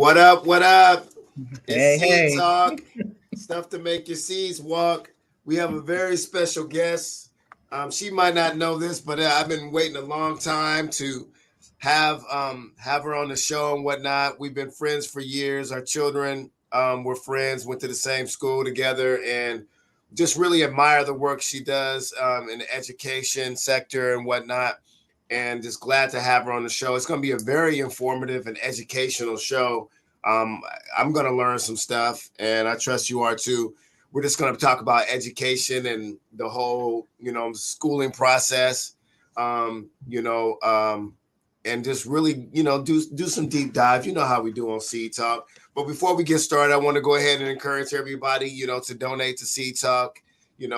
What up? What up? It's Hey, Seed hey. Talk. Stuff to make your seeds walk. We have a very special guest. She might not know this, but I've been waiting a long time to have her on the show and whatnot. We've been friends for years. Our children were friends, went to the same school together, and just really admire the work she does in the education sector and whatnot. And just glad to have her on the show. It's going to be a very informative and educational show. Um, I'm going to learn some stuff, and I trust you are too. We're just going to talk about education and the whole, schooling process, and just really, do some deep dive. You know how we do on Seed Talk. But before we get started, I want to go ahead and encourage everybody, to donate to Seed Talk.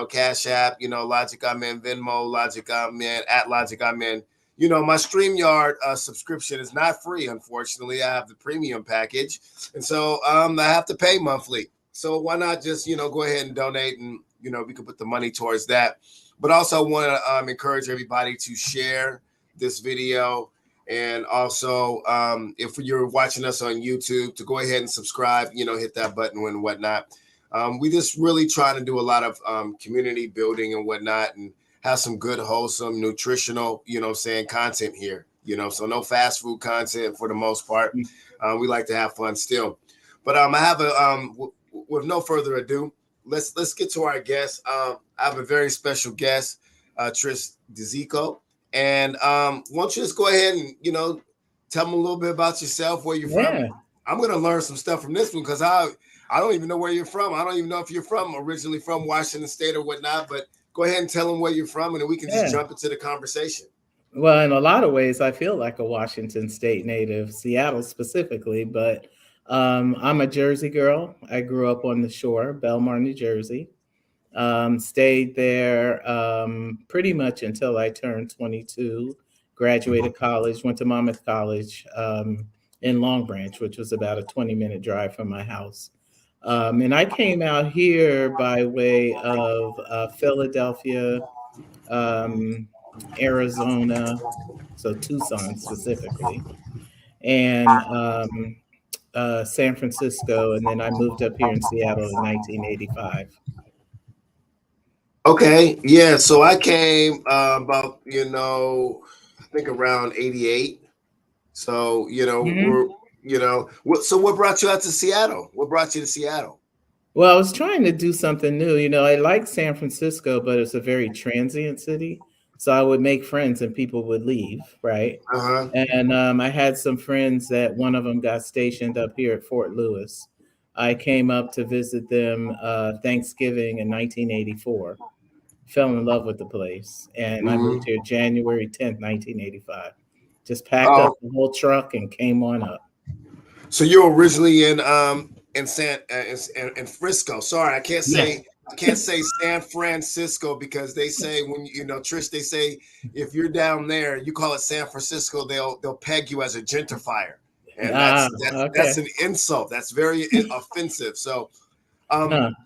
Cash App, Logic I'm in, Venmo, Logic I'm in, at Logic I'm in. My StreamYard subscription is not free, unfortunately. I have the premium package. And so I have to pay monthly. So why not just, go ahead and donate and, we can put the money towards that. But also want to encourage everybody to share this video. And also, if you're watching us on YouTube, to go ahead and subscribe, hit that button and whatnot. We just really trying to do a lot of community building and whatnot, and have some good, wholesome, nutritional, content here. So no fast food content for the most part. We like to have fun still. But I have with no further ado, let's get to our guest. I have a very special guest, Trish Dziko. And why don't you just go ahead and, tell them a little bit about yourself, where you're from. I'm going to learn some stuff from this one because I don't even know where you're from. I don't even know if you're originally from Washington State or whatnot, but go ahead and tell them where you're from, and then we can just jump into the conversation. Well, in a lot of ways, I feel like a Washington State native, Seattle specifically, but I'm a Jersey girl. I grew up on the shore, Belmar, New Jersey. Stayed there pretty much until I turned 22, graduated college, went to Monmouth College in Long Branch, which was about a 20-minute drive from my house. And I came out here by way of Philadelphia, um, Arizona, so Tucson specifically, and San Francisco. And then I moved up here in Seattle in 1985. Okay, yeah. So I came about I think around 88. So we're So what brought you out to Seattle? What brought you to Seattle? Well, I was trying to do something new. I like San Francisco, but it's a very transient city. So I would make friends and people would leave, right? Uh-huh. And I had some friends that one of them got stationed up here at Fort Lewis. I came up to visit them Thanksgiving in 1984. Fell in love with the place, and I moved here January 10th, 1985. Just packed up the whole truck and came on up. So you're originally in Frisco. Sorry, I can't say San Francisco because they say when Trish, they say if you're down there, you call it San Francisco, they'll peg you as a gentrifier, and that's an insult. That's very offensive. So,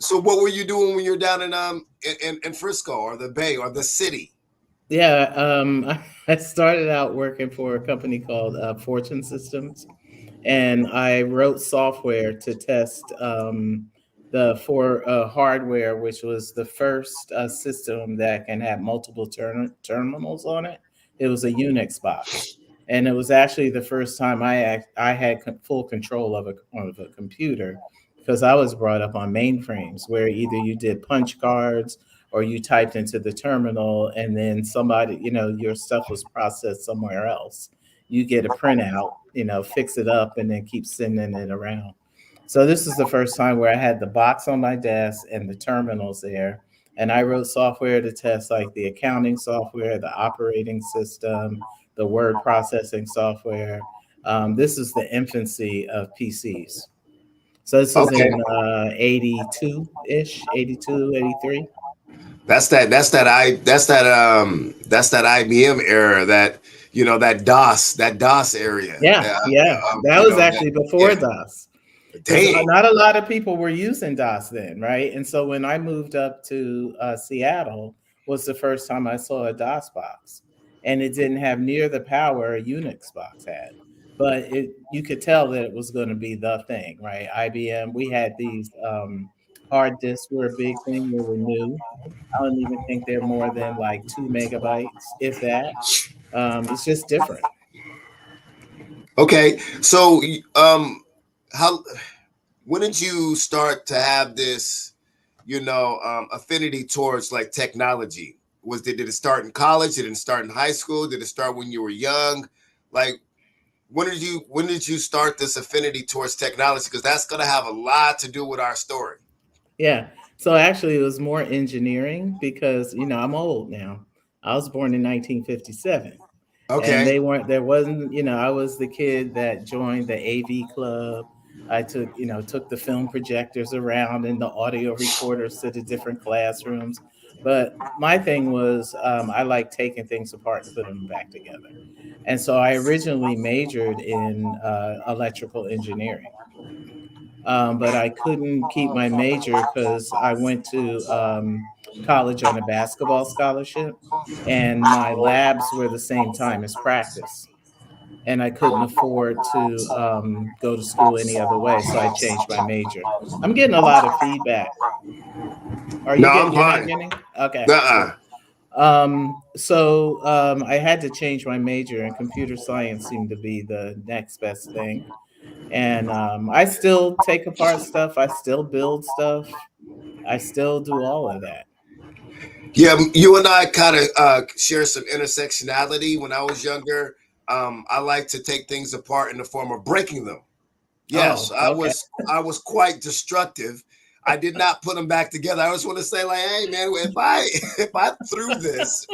so what were you doing when you're down in Frisco or the Bay or the city? Yeah, I started out working for a company called Fortune Systems, and I wrote software to test the for hardware, which was the first system that can have multiple terminals on it. It was a Unix box, and it was actually the first time I had full control of a computer, because I was brought up on mainframes where either you did punch cards or you typed into the terminal, and then somebody, your stuff was processed somewhere else. You get a printout, fix it up, and then keep sending it around. So this is the first time where I had the box on my desk and the terminals there. And I wrote software to test like the accounting software, the operating system, the word processing software. This is the infancy of PCs. So this was in 82-ish, 82, 83. That's that IBM era, that DOS area. Yeah. That was actually before DOS. Dang. Not a lot of people were using DOS then, right? And so when I moved up to Seattle, was the first time I saw a DOS box, and it didn't have near the power a Unix box had. but you could tell that it was going to be the thing, right? IBM, we had these hard disks were a big thing. They were new. I don't even think they're more than like 2 megabytes, if that. It's just different. Okay, so how when did you start to have this, affinity towards like technology? Did it start in college? Did it start in high school? Did it start when you were young? Like when did you start this affinity towards technology? Because that's gonna have a lot to do with our story. Yeah. So actually, it was more engineering because, I'm old now. I was born in 1957. And Okay. there wasn't, I was the kid that joined the AV club. I took the film projectors around and the audio recorders to the different classrooms. But my thing was, I like taking things apart and putting them back together. And so I originally majored in electrical engineering. But I couldn't keep my major because I went to college on a basketball scholarship, and my labs were the same time as practice, and I couldn't afford to go to school any other way, so I changed my major. I'm getting a lot of feedback. Are No, you I'm getting? You're not fine. getting? Okay, Uh-uh. cool. I had to change my major, and computer science seemed to be the next best thing. And I still take apart stuff. I still build stuff. I still do all of that. Yeah, you and I kind of share some intersectionality. When I was younger, I like to take things apart in the form of breaking them. Yes, Oh, I okay. was I was quite destructive. I did not put them back together. I just want to say, like, hey man, if I if I threw this,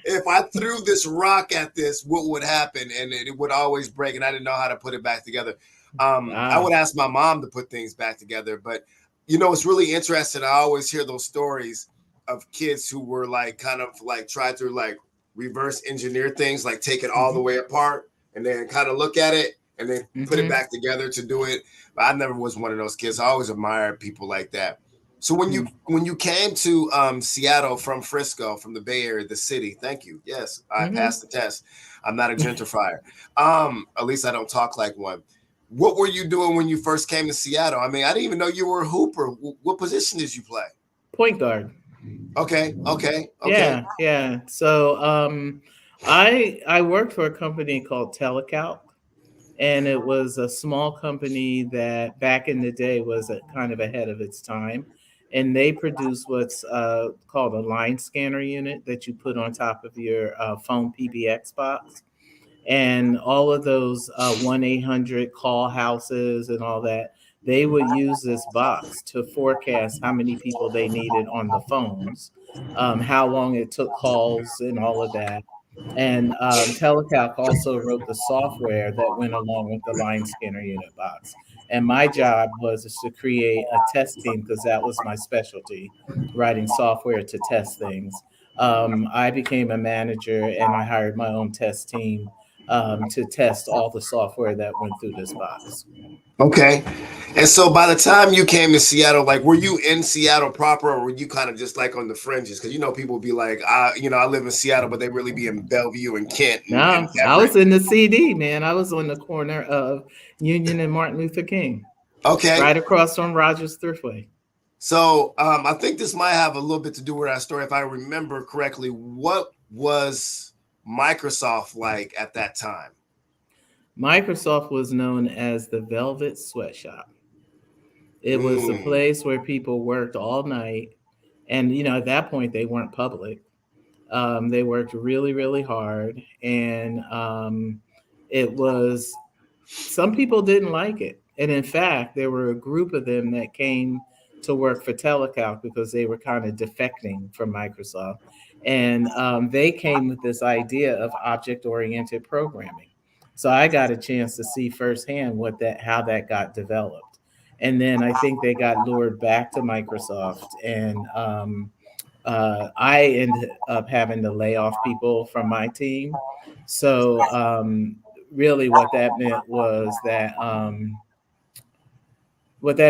if I threw this rock at this, what would happen? And it would always break, and I didn't know how to put it back together. I would Ah, ask my mom to put things back together, but it's really interesting. I always hear those stories of kids who were like kind of like try to like reverse engineer things, like take it all the hmm way apart and then kind of look at it and then put it hmm back together to do it. But I never was one of those kids. I always admired people like that. So when you came to Seattle from Frisco, from the Bay Area, the city, thank you. Yes, I hmm passed the test. I'm not a gentrifier. At least I don't talk like one. What were you doing when you first came to Seattle? I mean, I didn't even know you were a hooper. What position did you play? Point guard. Okay, okay, okay. Yeah, yeah. So I worked for a company called Telecalc, and it was a small company that back in the day was kind of ahead of its time, and they produce what's called a line scanner unit that you put on top of your phone PBX box, and all of those 1-800 call houses and all that, they would use this box to forecast how many people they needed on the phones, how long it took calls and all of that. And Telecalc also wrote the software that went along with the line scanner unit box. And my job was to create a test team because that was my specialty, writing software to test things. I became a manager and I hired my own test team to test all the software that went through this box. Okay. And so by the time you came to Seattle, like were you in Seattle proper or were you kind of just like on the fringes? Because people be like, I live in Seattle, but they really be in Bellevue and Kent and No, I Everett. was in the CD, man. I was on the corner of Union and Martin Luther King, Okay. right across from Rogers Thriftway. So I think this might have a little bit to do with our story. If I remember correctly, what was Microsoft like at that time? Microsoft was known as the Velvet Sweatshop. It was a Mm. place where people worked all night. And, at that point, they weren't public. They worked really, really hard. And it was some people didn't like it. And in fact, there were a group of them that came to work for Telecalc because they were kind of defecting from Microsoft. And they came with this idea of object oriented programming. So I got a chance to see firsthand how that got developed. And then I think they got lured back to Microsoft, and I ended up having to lay off people from my team. So really, what that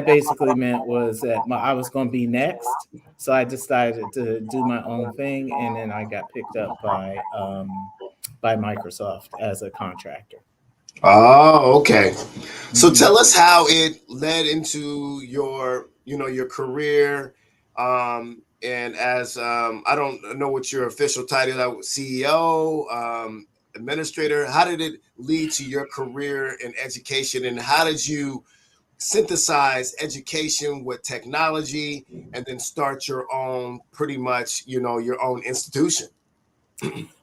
basically meant was that I was going to be next. So I decided to do my own thing, and then I got picked up by Microsoft as a contractor. Oh, okay. So Hmm. tell us how it led into your, your career. And as I don't know what your official title is, CEO, administrator. How did it lead to your career in education, and how did you synthesize education with technology, and then start your own, pretty much, your own institution?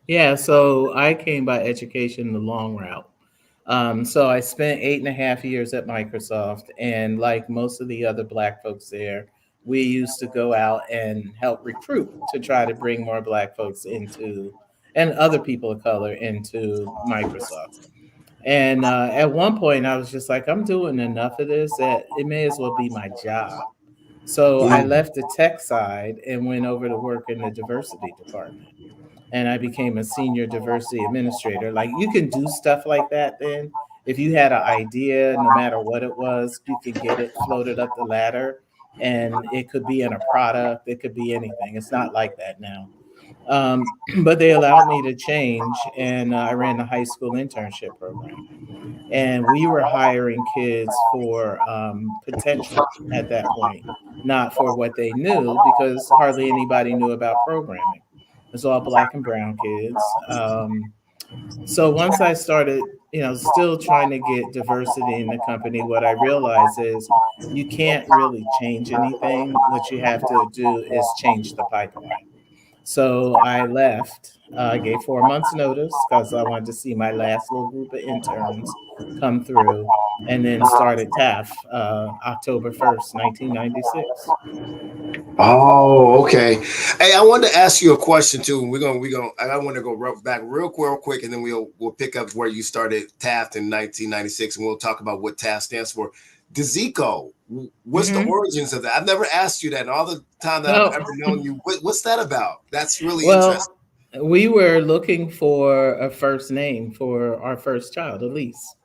Yeah, so I came by education the long route. So I spent 8.5 years at Microsoft, and like most of the other Black folks there, we used to go out and help recruit to try to bring more Black folks into, and other people of color into Microsoft. And at one point, I was just like, I'm doing enough of this that it may as well be my job. So I Mm. left the tech side and went over to work in the diversity department, and I became a senior diversity administrator. Like, you can do stuff like that then. If you had an idea, no matter what it was, you can get it floated up the ladder, and it could be in a product, it could be anything. It's not like that now. But they allowed me to change, and I ran the high school internship program. And we were hiring kids for potential at that point, not for what they knew, because hardly anybody knew about programming. It's all Black and brown kids. So once I started, still trying to get diversity in the company, what I realized is you can't really change anything. What you have to do is change the pipeline. So I left. I gave 4 months' notice because I wanted to see my last little group of interns come through, and then started TAF October 1st, 1996. Oh, okay. Hey, I wanted to ask you a question too. We're gonna. I want to go back real quick, and then we'll pick up where you started Taft in 1996, and we'll talk about what Taft stands for. Dziko, what's the Hmm. origins of that? I've never asked you that in all the time that I've Oh, ever known you. What's that about? That's really interesting. well, we were looking for a first name for our first child, Elise.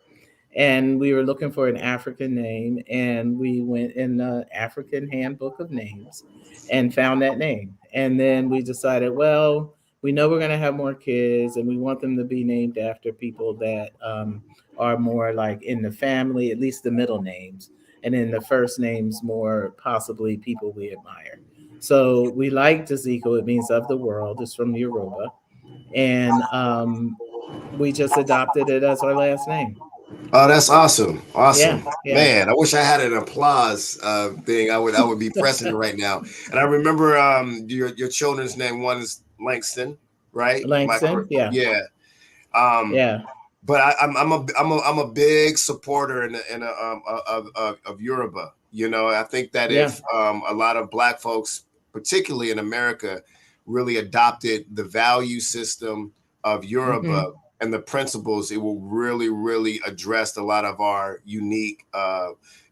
And we were looking for an African name, and we went in the African Handbook of Names and found that name. And then we decided, well, we know we're going to have more kids, and we want them to be named after people that are more like in the family, at least the middle names, and then the first names more possibly people we admire. So we like Dziko. It means of the world. It's from Yoruba, and we just adopted it as our last name. Oh, that's awesome. Yeah, Awesome. yeah. Man, I wish I had an applause thing. I would be pressing it right now. And I remember your children's name. One is Langston, right? Langston, yeah, Yeah. Um yeah, but I'm a big supporter of Yoruba. I think that yeah. if a lot of Black folks, particularly in America, really adopted the value system of Yoruba Hmm. and the principles, it will really, really address a lot of our unique,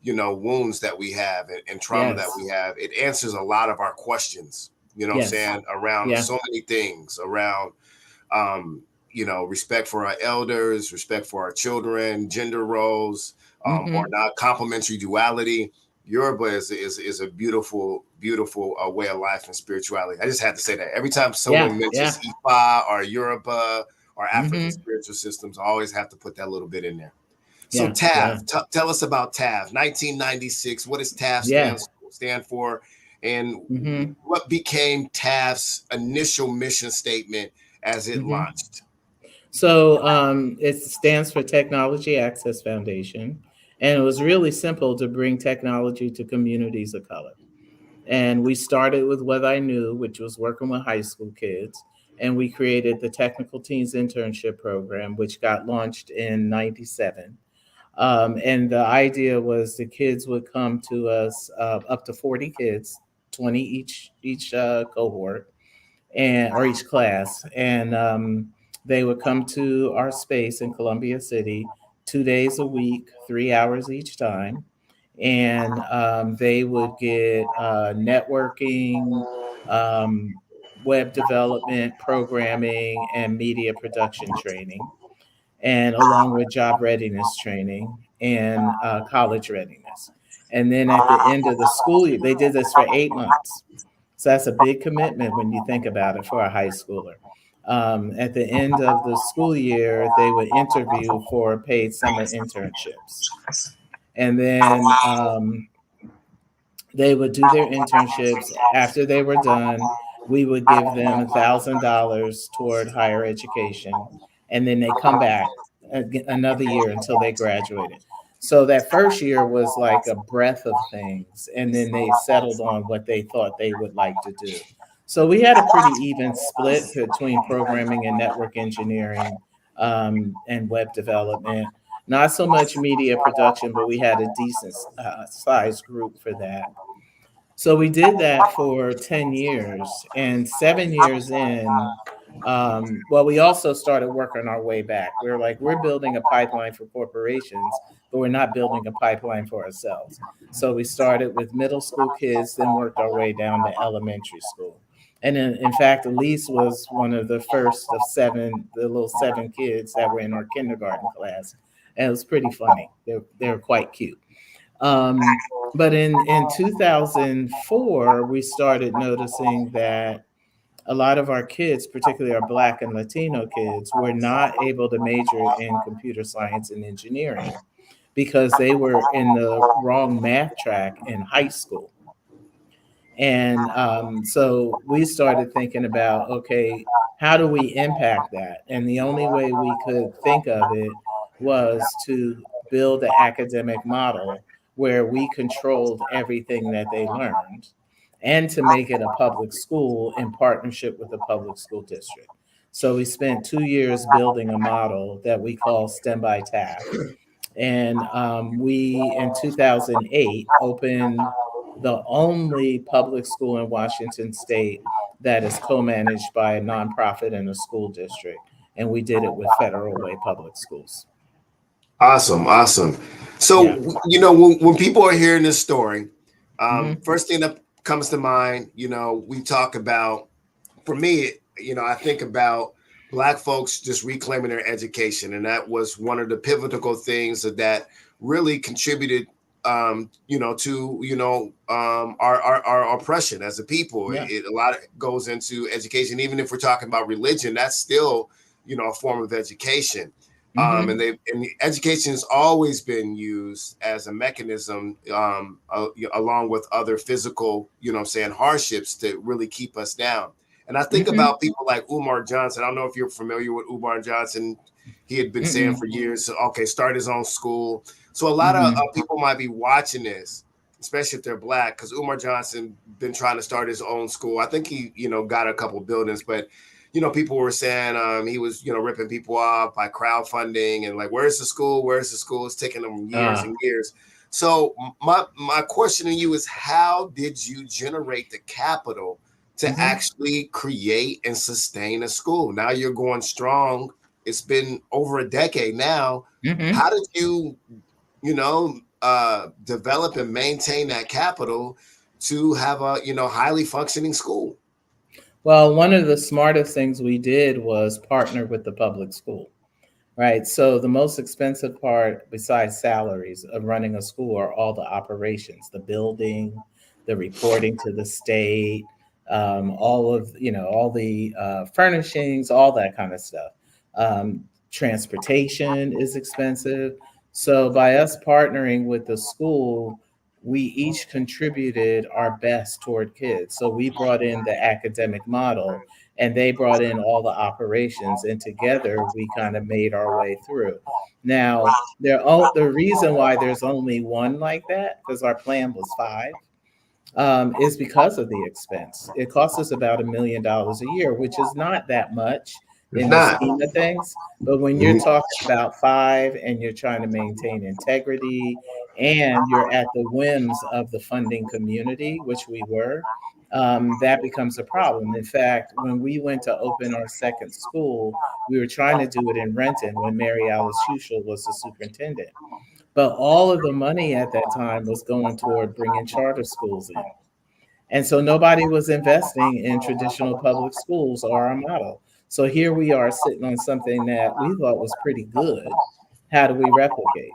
wounds that we have, and trauma that Yes, we have. It answers a lot of our questions. You know what I'm yes, saying, around yeah. so many things, around um, respect for our elders, respect for our children, gender roles, or Hmm. not complementary duality. Yoruba is a beautiful, beautiful way of life and spirituality. I just had to say that every time Yeah, someone yeah. mentions Ifa or Yoruba or African Hmm. spiritual systems, I always have to put that little bit in there. So Yeah, yeah, TAF, tell us about TAF. 1996. What does TAF yeah. stand for, and Hmm. what became TAF's initial mission statement as it Hmm. launched? So it stands for Technology Access Foundation, and it was really simple to bring technology to communities of color. And we started with What I Knew, which was working with high school kids. And we created the Technical Teens Internship Program, which got launched in 97. And the idea was the kids would come to us, up to 40 kids, 20 each cohort, and or each class, and they would come to our space in Columbia City 2 days a week, 3 hours each time, and they would get networking, um, web development, programming, and media production training, and along with job readiness training and college readiness. And then at the end of the school year, they did this for 8 months. So that's a big commitment when you think about it for a high schooler. At the end of the school year, they would interview for paid summer internships. And then they would do their internships. After they were done, we would give them $1,000 toward higher education. And then they come back another year until they graduated. So that first year was like a breath of things. And then they settled on what they thought they would like to do. So we had a pretty even split between programming and network engineering, and web development. Not so much media production, but we had a decent sized group for that. So we did that for 10 years, and 7 years in, well, we also started working our way back. We are like, we're building a pipeline for corporations, but we're not building a pipeline for ourselves. So we started with middle school kids, then worked our way down to elementary school. And in fact, Elise was one of the first of seven, the little seven kids that were in our kindergarten class. And it was pretty funny. They were quite cute. Um, but in 2004, we started noticing that a lot of our kids, particularly our Black and Latino kids, were not able to major in computer science and engineering because they were in the wrong math track in high school. And so we started thinking about, okay, how do we impact that? And the only way we could think of it was to build an academic model where we controlled everything that they learned and to make it a public school in partnership with the public school district. So we spent 2 years building a model that we call STEM by Taft. And we, in 2008, opened the only public school in Washington state that is co managed by a nonprofit and a school district. And we did it with Federal Way Public Schools. Awesome, awesome. Yeah. So, when people are hearing this story, Hmm. first thing that comes to mind, we talk about, for me, I think about Black folks just reclaiming their education. And that was one of the pivotal things that really contributed, our oppression as a people. Yeah. A lot of goes into education. Even if we're talking about religion, that's still, a form of education. Hmm. And education has always been used as a mechanism, along with other physical, hardships to really keep us down. And I think Hmm. about people like Umar Johnson. I don't know if you're familiar with Umar Johnson. He had been saying for Hmm. years, okay, start his own school. So a lot of Hmm. people might be watching this, especially if they're Black, because Umar Johnson been trying to start his own school. I think he, got a couple of buildings, but people were saying he was, ripping people off by crowdfunding and like, where's the school? Where's the school? It's taking them years Ah. and years. So my question to you is, how did you generate the capital to Hmm. actually create and sustain a school? Now you're going strong. It's been over a decade now. Hmm. How did you, develop and maintain that capital to have a, highly functioning school? Well, one of the smartest things we did was partner with the public school. Right. So the most expensive part, besides salaries of running a school, are all the operations, the building, the reporting to the state, all of all the furnishings, all that kind of stuff. Transportation is expensive. So by us partnering with the school, we each contributed our best toward kids. So we brought in the academic model and they brought in all the operations, and together we kind of made our way through. Now, the reason why there's only one like that, because our plan was five, is because of the expense. It costs us about $1 million a year, which is not that much It's in the not. scheme of things. But when you're Mhm. talking about five and you're trying to maintain integrity and you're at the whims of the funding community, which we were, that becomes a problem. In fact, when we went to open our second school, we were trying to do it in Renton when Mary Alice Hushel was the superintendent. But all of the money at that time was going toward bringing charter schools in. And so nobody was investing in traditional public schools or our model. So here we are sitting on something that we thought was pretty good. How do we replicate?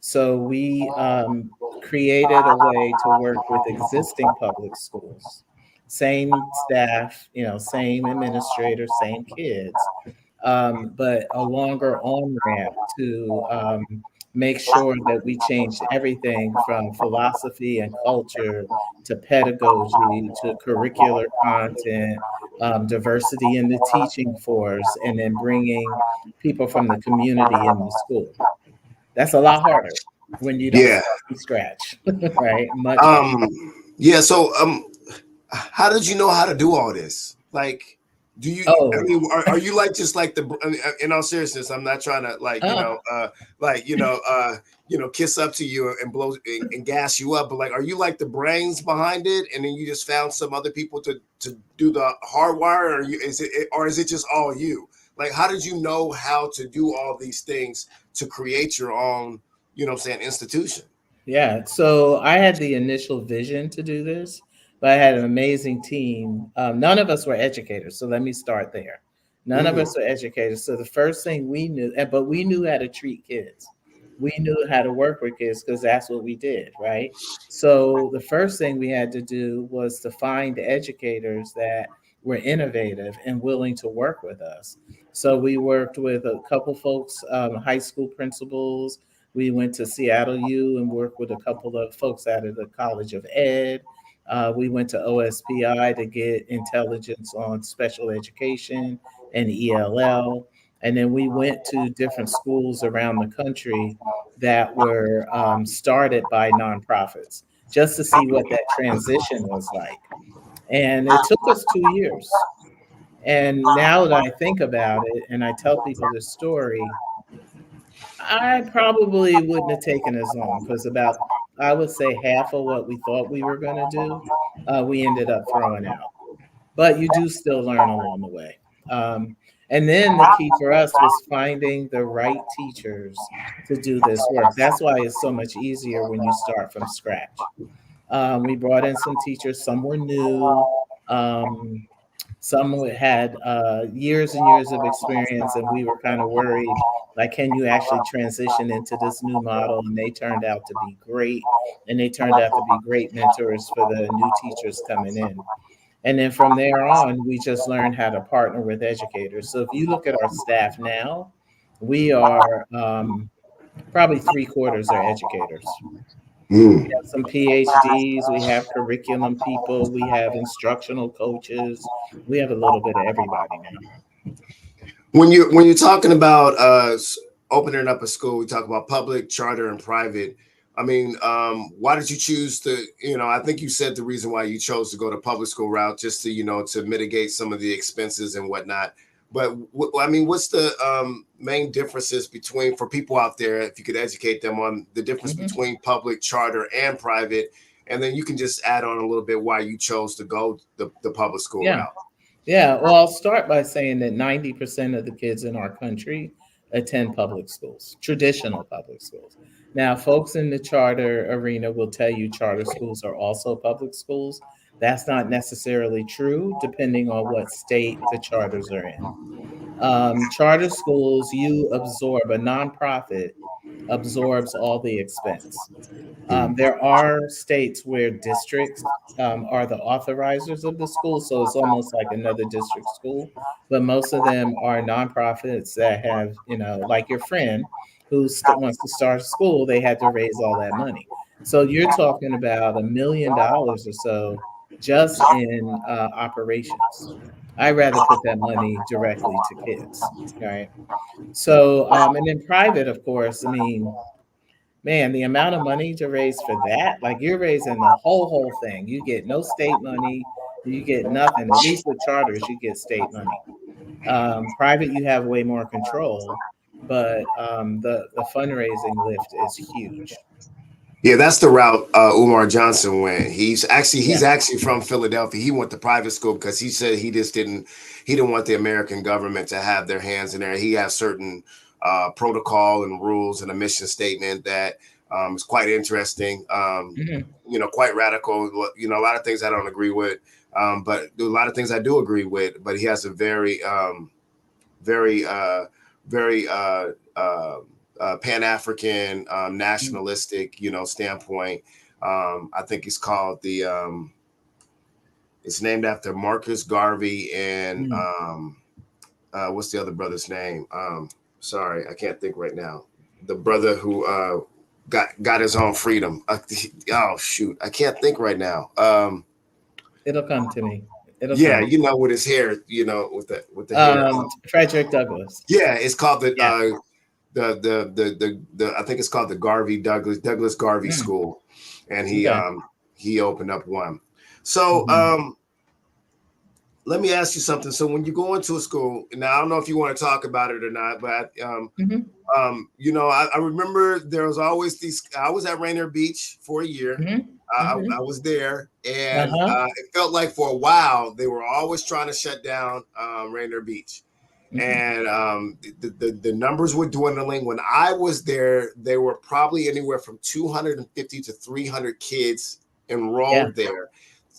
So we created a way to work with existing public schools. same staff, same administrator, same kids, but a longer on ramp to make sure that we changed everything from philosophy and culture to pedagogy to curricular content, diversity in the teaching force, and then bringing people from the community in the school. That's a lot harder when you don't Yeah. start from scratch, right? Much harder. Um, yeah. So, how did you know how to do all this? Like, do you? I Oh, mean, are you like just like the? I mean, in all seriousness, I'm not trying to like kiss up to you and blow and gas you up, but like, are you like the brains behind it, and then you just found some other people to do the hardwire, or is it just all you? Like, how did you know how to do all these things to create your own, institution? yeah. So I had the initial vision to do this, but I had an amazing team. None of us were educators. So let me start there. None of Mm, us were educators. So the first thing we knew, but we knew how to treat kids. We knew how to work with kids because that's what we did, right? So the first thing we had to do was to find educators that were innovative and willing to work with us. So we worked with a couple folks, high school principals. We went to Seattle U and worked with a couple of folks out of the College of Ed. We went to OSPI to get intelligence on special education and ELL. And then we went to different schools around the country that were started by nonprofits just to see what that transition was like. And it took us 2 years. And now that I think about it and I tell people this story, I probably wouldn't have taken as long because about, I would say, half of what we thought we were going to do, we ended up throwing out. But you do still learn along the way. Um, and then the key for us was finding the right teachers to do this work. That's why it's so much easier when you start from scratch. We brought in some teachers, some were new. Um, some had years and years of experience, and we were kind of worried, like, can you actually transition into this new model? And they turned out to be great, and they turned out to be great mentors for the new teachers coming in. And then from there on, we just learned how to partner with educators. So if you look at our staff now, we are probably three quarters are educators. We mm. have some PhDs, we have curriculum people, we have instructional coaches, we have a little bit of everybody now. When you're talking about opening up a school, we talk about public, charter, and private. I mean, why did you choose to? I think you said the reason why you chose to go the public school route just to to mitigate some of the expenses and whatnot. But I mean, what's the main differences between for people out there? If you could educate them on the difference Mhm. between public, charter, and private, and then you can just add on a little bit why you chose to go the public school Yeah. route. Yeah. Well, I'll start by saying that 90% of the kids in our country attend public schools, traditional public schools. Now, folks in the charter arena will tell you charter schools are also public schools. That's not necessarily true, depending on what state the charters are in. Charter schools, you absorb, a nonprofit absorbs all the expense. There are states where districts are the authorizers of the school, so it's almost like another district school. But most of them are nonprofits that have, like your friend who wants to start a school, they had to raise all that money. So you're talking about $1 million or so just in operations. I'd rather put that money directly to kids, right? So, and then private, of course, I mean, man, the amount of money to raise for that, like you're raising the whole thing. You get no state money, you get nothing. At least with charters, you get state money. Private, you have way more control, but the fundraising lift is huge. Yeah, that's the route Umar Johnson went. He's Yeah. actually from Philadelphia. He went to private school because he said he didn't want the American government to have their hands in there. He has certain protocol and rules and a mission statement that is quite interesting. Hmm. Quite radical. A lot of things I don't agree with, but a lot of things I do agree with. But he has a very very Pan African nationalistic standpoint. I think it's called It's named after Marcus Garvey and Mm. what's the other brother's name? Sorry, I can't think right now. The brother who got his own freedom. Oh shoot, I can't think right now. It'll come to me. It'll Yeah, come. you know, with his hair, you know, with the hair. Frederick Douglass. Yeah, it's called Yeah. the I think it's called the Douglas Garvey Mm. School, and Okay. he opened up one. So Hmm. let me ask you something. So when you go into a school, now I don't know if you want to talk about it or not, but Hmm. you know, I remember there was always these. I was at Rainier Beach for a year. Hmm. I Hmm. was there, and Uh-huh. it felt like for a while they were always trying to shut down Rainier Beach, Hmm. and the numbers were dwindling. When I was there, there were probably anywhere from 250 to 300 kids Yeah. enrolled there.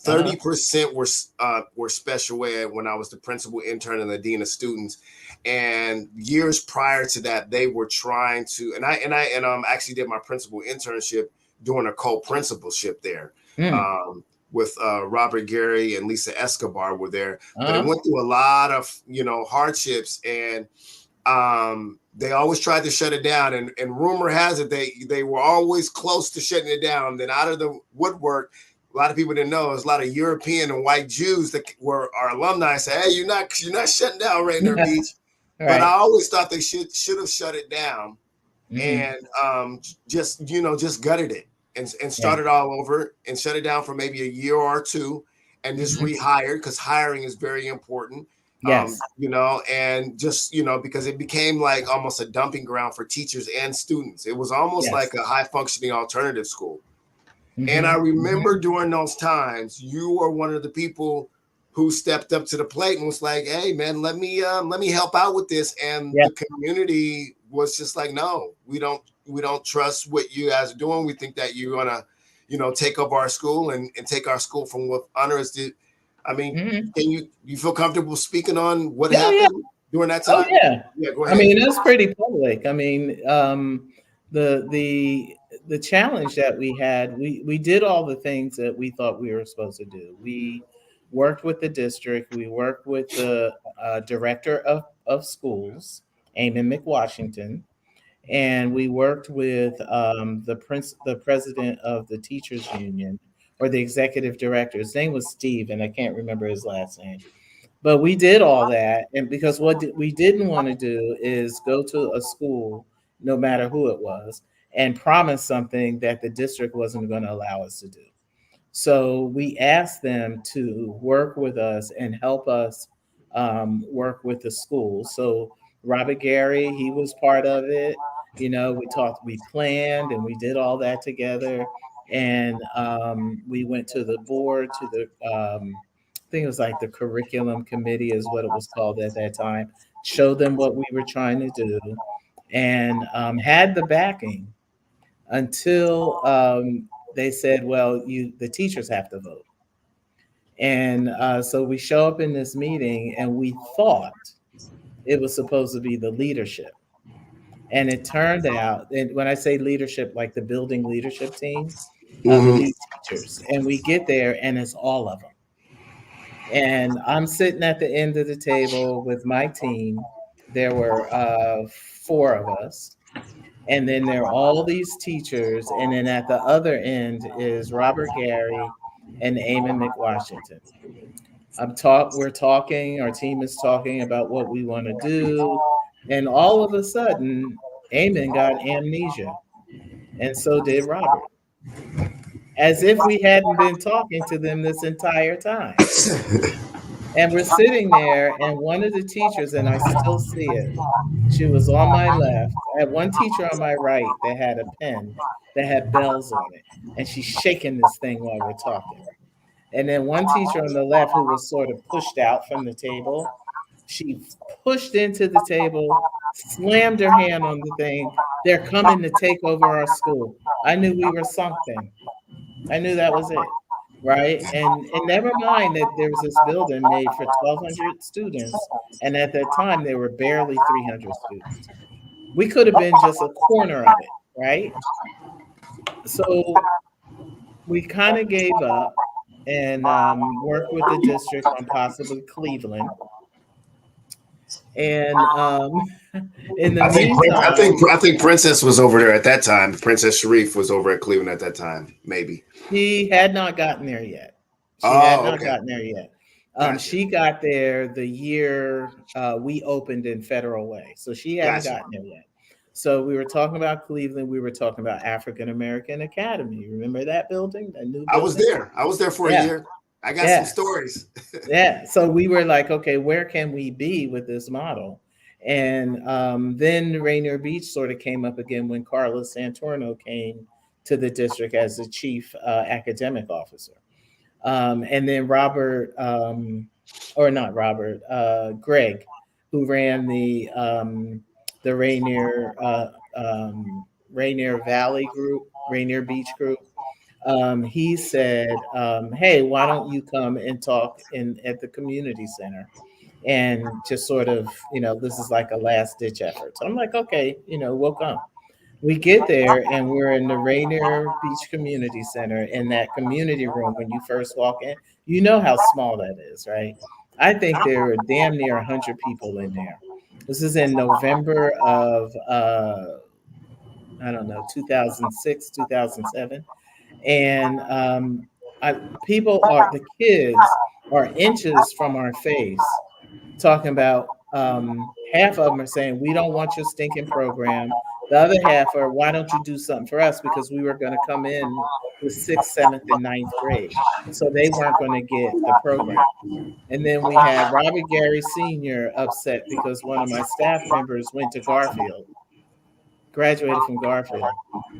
Uh-huh. 30% were special ed when I was the principal intern and the dean of students. And years prior to that, they were trying to, and I actually did my principal internship doing a co-principalship there. Mm. With Robert Gary and Lisa Escobar were there, but it Uh-huh. went through a lot of hardships, and they always tried to shut it down. And rumor has it they were always close to shutting it down. Then out of the woodwork, a lot of people didn't know there's a lot of European and white Jews that were our alumni. Say, hey, you're not shutting down Rainier Beach. But I Right. always thought they should have shut it down Hmm. and just gutted it and Yeah. started all over and shut it down for maybe a year or two and just Hmm. rehired, because hiring is very important. Yes. And just because it became like almost a dumping ground for teachers and students. It was almost Yes. like a high functioning alternative school. And I Hmm. remember Hmm. during those times, you were one of the people who stepped up to the plate and was like, "Hey, man, let me help out with this." And Yeah. the community was just like, "No, we don't trust what you guys are doing. We think that you're gonna, take over our school and take our school from what honors did." I mean, Hmm. can you feel comfortable speaking on what Yeah. Yeah. happened during that Oh time? yeah. Yeah, go I ahead. mean, it's pretty public. I mean, the the the challenge that we had, we did all the things that we thought we were supposed to do. We worked with the district. We worked with the director of schools, Eamon McWashington, and we worked with the president of the teachers union, or the executive director. His name was Steve, and I can't remember his last name. But we did all that, and because we didn't want to do is go to a school, no matter who it was, and promise something that the district wasn't going to allow us to do. So we asked them to work with us and help us work with the schools. So Robert Gary, he was part of it. We talked, we planned, and we did all that together. And we went to the board, to the I think it was like the curriculum committee is what it was called at that time. Showed them what we were trying to do, and had the backing until they said, "Well, the teachers have to vote." And so we show up in this meeting, and we thought it was supposed to be the leadership, and it turned out, and when I say leadership, like the building leadership team, the Mm-hmm. new teachers, and we get there, and it's all of them. And I'm sitting at the end of the table with my team. There were four of us. And then there are all these teachers. And then at the other end is Robert Gary and Eamon McWashington. We're talking, our team is talking about what we want to do. And all of a sudden, Eamon got amnesia. And so did Robert. As if we hadn't been talking to them this entire time. And we're sitting there, and one of the teachers, and I still see it, she was on my left. I had one teacher on my right that had a pen that had bells on it, and she's shaking this thing while we're talking. And then one teacher on the left who was sort of pushed out from the table, she pushed into the table, slammed her hand on the thing. They're coming to take over our school. I knew we were sunk then. I knew that was it, right? And never mind that there was this building made for 1,200 students, and at that time there were barely 300 students. We could have been just a corner of it, right? So we kind of gave up, and worked with the district on possibly Cleveland. And in the meantime, I think Princess was over there at that time. Princess Sharif was over at Cleveland at that time, maybe. she had not gotten there yet. She had Oh, not okay, gotten there yet. gotcha, She got there the year we opened in Federal Way, so she hadn't gotcha. gotten there yet. So we were talking about Cleveland. We were talking about African American Academy. Remember that building, that new I was building? there. I was there for a Yeah, year. I got some yeah. stories. Yeah. So we were like, okay, where can we be with this model? And then Rainier Beach sort of came up again when Carlos Santorno came to the district as the chief academic officer. And then Robert, or not Robert, Greg, who ran the Rainier Valley group, Rainier Beach group. He said, "Hey, why don't you come and talk in at the community center?" And just sort of, this is like a last ditch effort. So I'm like, okay, we'll come. We get there and we're in the Rainier Beach Community Center in that community room. When you first walk in, you know how small that is, right? I think there are damn near 100 people in there. This is in November of, I don't know, 2006, 2007. And the kids are inches from our face talking about, half of them are saying, we don't want your stinking program. The other half are, why don't you do something for us? Because we were going to come in with sixth, seventh, and ninth grade. So they weren't going to get the program. And then we had Robert Gary Sr. upset because one of my staff members went to Garfield, graduated from Garfield.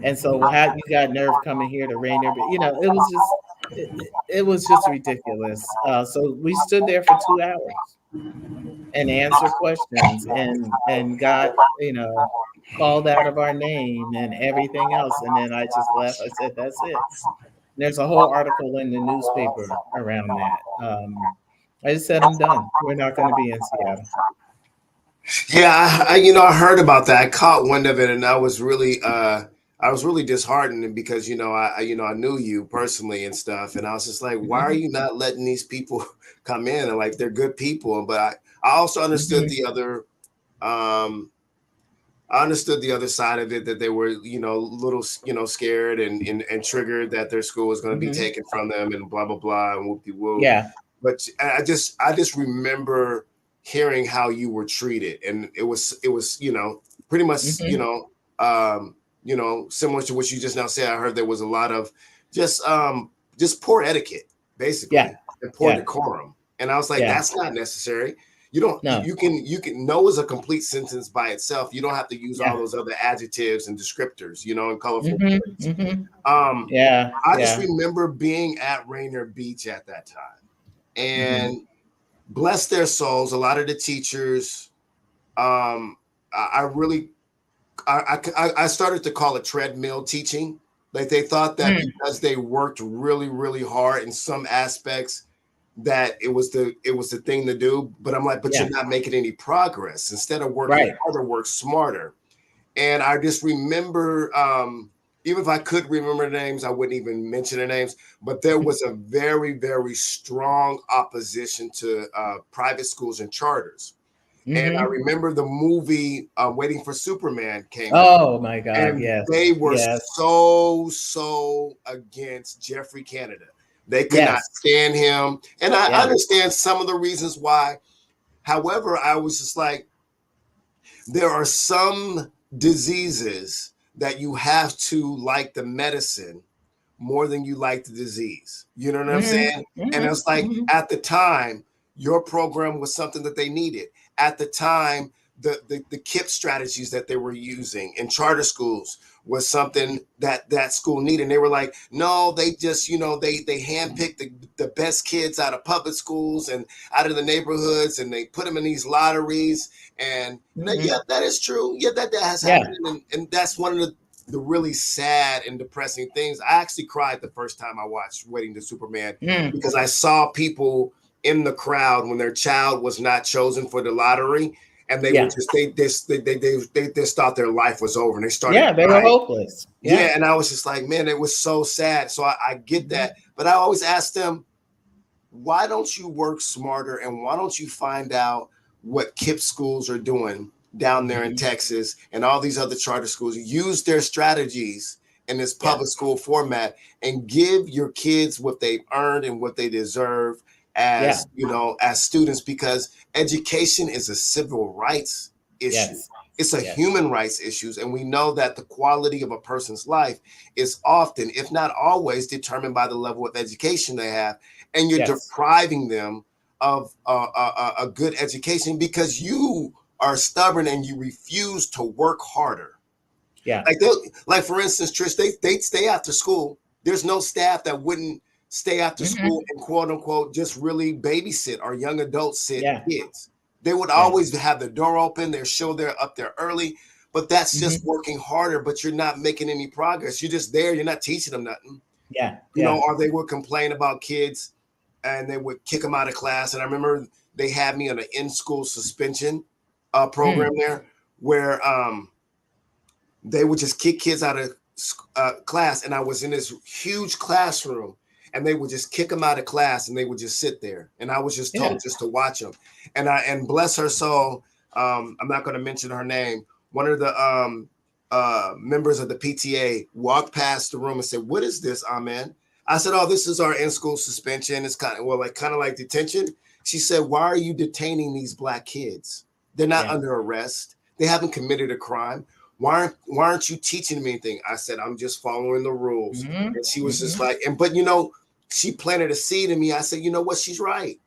And so how you got nerve coming here to Rainier? But it was just ridiculous. So we stood there for 2 hours and answered questions and got, called out of our name and everything else. And then I just left. I said, that's it. And there's a whole article in the newspaper around that. I just said, I'm done. We're not going to be in Seattle. Yeah, I heard about that. I caught wind of it, and I was really disheartened because I knew you personally and stuff, and I was just like, why are Mm-hmm. you not letting these people come in? And like they're good people, but I also understood Mm-hmm. the other I understood the other side of it, that they were, little, scared and triggered that their school was going to be Mm-hmm. taken from them and blah, blah, blah, and whoop de whoop. Yeah. But I just remember hearing how you were treated. And it was, pretty much, Mm-hmm. similar to what you just now said. I heard there was a lot of just poor etiquette, Yeah. basically, and poor Yeah. decorum. And I was like, Yeah. that's not necessary. You don't, No. you can no is a complete sentence by itself. You don't have to use all Yeah. those other adjectives and descriptors, and colorful Mm-hmm. words. Mm-hmm. Yeah. I just Yeah. remember being at Rainier Beach at that time, Mm-hmm. and bless their souls, a lot of the teachers, I really, I started to call it treadmill teaching. Like they thought that Mm. because they worked really, really hard in some aspects, that it was the thing to do. But I'm like, but Yeah. you're not making any progress. Instead of working Right. harder, work smarter. And I just remember, even if I could remember the names, I wouldn't even mention the names. But there was a very, very strong opposition to private schools and charters. And I Mm-hmm. remember the movie Waiting for Superman came out, Oh my God. and Yes. they were Yes. so against Jeffrey Canada. They could not Yes. stand him. And I Yeah. understand some of the reasons why. However, I was just like, there are some diseases that you have to like the medicine more than you like the disease. You know what I'm saying? Mm-hmm. And Mm-hmm. it's like, Mm-hmm. at the time, your program was something that they needed. At the time, the KIPP strategies that they were using in charter schools was something that school needed. And they were like, no, they just, they handpicked the best kids out of public schools and out of the neighborhoods, and they put them in these lotteries. And Mm-hmm. yeah, that is true. Yeah, that has Yeah. happened. And that's one of the really sad and depressing things. I actually cried the first time I watched Waiting to Superman, Mm. because I saw people in the crowd when their child was not chosen for the lottery, and they Yeah. were just they just thought their life was over, and they started Yeah. They were crying. hopeless. Yeah, Yeah. and I was just like, man, it was so sad. So I get Mm-hmm. that, but I always ask them, why don't you work smarter and why don't you find out what KIPP schools are doing down there in Mhm. Texas and all these other charter schools? Use their strategies in this Yeah. public school format and give your kids what they've earned and what they deserve Yeah. as, as students, because education is a civil rights issue. Yes. It's a Yes. human rights issue. And we know that the quality of a person's life is often, if not always, determined by the level of education they have. And you're Yes. depriving them of a good education because you are stubborn and you refuse to work harder. Yeah. Like, like for instance, Trish, they'd stay after school. There's no staff that wouldn't stay after school Mhm. and quote unquote just really babysit or young adults sit Yeah. kids. They would Yeah. always have the door open. They're sure they're up there early, but that's just Mhm. working harder. But you're not making any progress. You're just there. You're not teaching them nothing. Yeah. Yeah. Or they would complain about kids and they would kick them out of class. And I remember they had me on an in-school suspension program Mm. there, where they would just kick kids out of class, and I was in this huge classroom, and they would just kick them out of class, and they would just sit there, and I was just Yeah. told just to watch them, and bless her soul, I'm not going to mention her name. One of the members of the PTA walked past the room and said, "What is this, Amen?" I said, "Oh, this is our in-school suspension. It's kind of like detention." She said, "Why are you detaining these black kids? They're not Yeah. under arrest. They haven't committed a crime. Why aren't you teaching them anything?" I said, "I'm just following the rules." Mhm. And she was just Mhm. like, but she planted a seed in me. I said, you know what? She's right.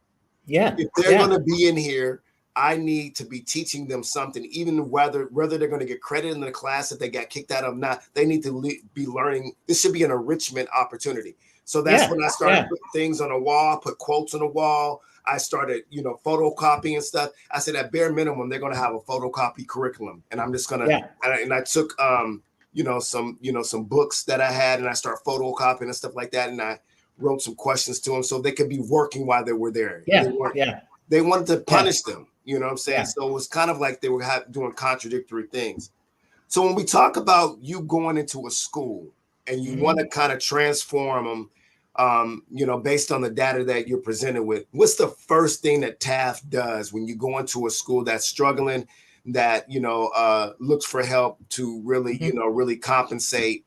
Yeah. If they're Yeah. going to be in here, I need to be teaching them something, even whether they're going to get credit in the class that they got kicked out of. Not, they need to be learning. This should be an enrichment opportunity. So that's Yeah. when I started Yeah. putting things on a wall, put quotes on the wall. I started, photocopying and stuff. I said at bare minimum, they're going to have a photocopy curriculum, and I'm just gonna. Yeah. And I took, some books that I had, and I started photocopying and stuff like that, and I wrote some questions to them so they could be working while they were there. Yeah. Yeah. They wanted to Yeah. punish them. You know what I'm saying? Yeah. So it was kind of like they were doing contradictory things. So when we talk about you going into a school and you want to Mhm. kind of transform them, based on the data that you're presented with, what's the first thing that TAF does when you go into a school that's struggling, that looks for help to really, Mhm. really compensate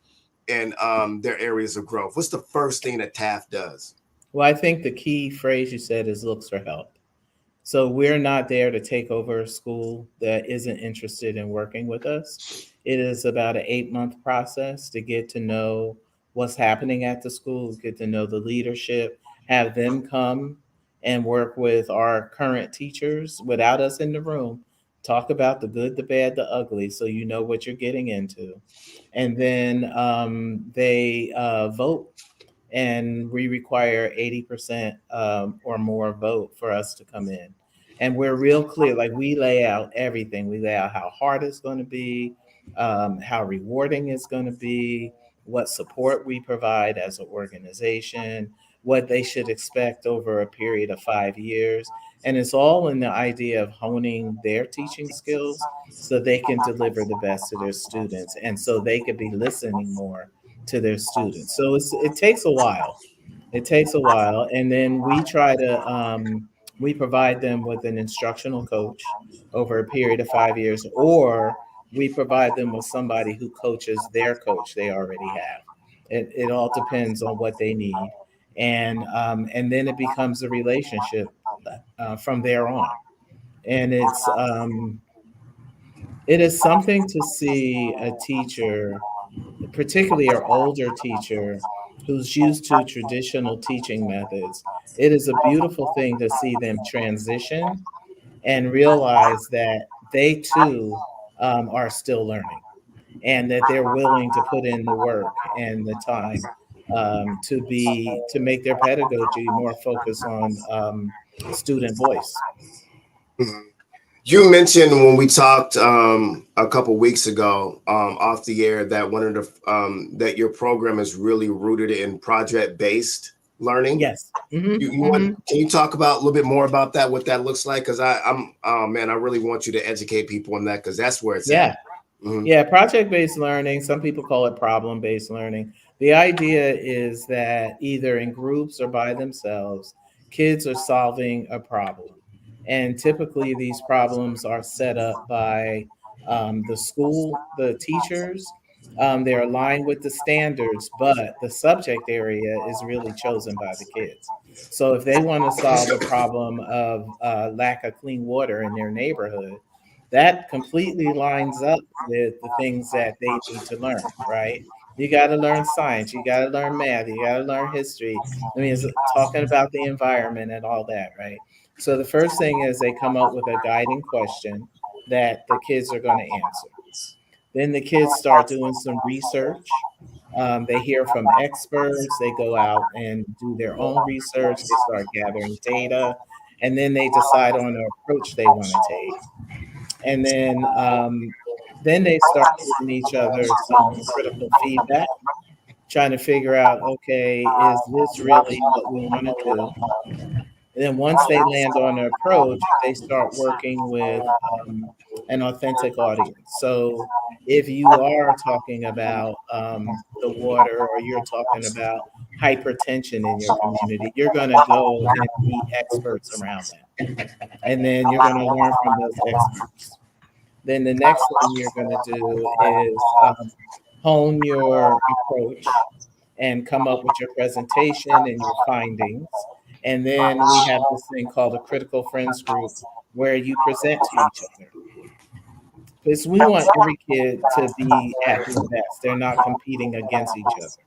in their areas of growth? What's the first thing that TAF does? Well, I think the key phrase you said is looks for help. So we're not there to take over a school that isn't interested in working with us. It is about an 8-month process to get to know what's happening at the school, get to know the leadership, have them come and work with our current teachers without us in the room, talk about the good, the bad, the ugly, so you know what you're getting into. And then they vote, and we require 80% or more vote for us to come in. And we're real clear, like we lay out everything. We lay out how hard it's going to be, how rewarding it's going to be, what support we provide as an organization, what they should expect over a period of 5 years. And it's all in the idea of honing their teaching skills so they can deliver the best to their students and so they could be listening more to their students. So it takes a while. It takes a while, and then we provide them with an instructional coach over a period of 5 years, or we provide them with somebody who coaches their coach they already have. It all depends on what they need, and then it becomes a relationship from there on, and it is something to see a teacher, particularly our older teacher who's used to traditional teaching methods. It is a beautiful thing to see them transition and realize that they too are still learning, and that they're willing to put in the work and the time to make their pedagogy more focused on student voice. Mhm. You mentioned when we talked a couple weeks ago off the air that one of the that your program is really rooted in project based learning. Yes. Hmm. You want Hmm. Can you talk about a little bit more about that? What that looks like? Because I'm oh man, I really want you to educate people on that because that's where it's at. Yeah. Hmm. Yeah, project-based learning, some people call it problem-based learning. The idea is that either in groups or by themselves, kids are solving a problem. And typically, these problems are set up by the school, the teachers. They're aligned with the standards, but the subject area is really chosen by the kids. So if they want to solve a problem of lack of clean water in their neighborhood, that completely lines up with the things that they need to learn, right? You got to learn science, you got to learn math, you got to learn history. I mean, it's talking about the environment and all that, right? So the first thing is they come up with a guiding question that the kids are going to answer. Then the kids start doing some research. They hear from experts, they go out and do their own research, they start gathering data, and then they decide on an approach they want to take. And then they start giving each other some critical feedback, trying to figure out, okay, is this really what we want to do? And then once they land on an approach, they start working with an authentic audience. So if you are talking about the water, or you're talking about hypertension in your community, you're going to go and meet experts around that. And then you're going to learn from those experts. Then the next thing you're going to do is hone your approach and come up with your presentation and your findings. And then we have this thing called a critical friends group where you present to each other. Because we want every kid to be at their best. They're not competing against each other.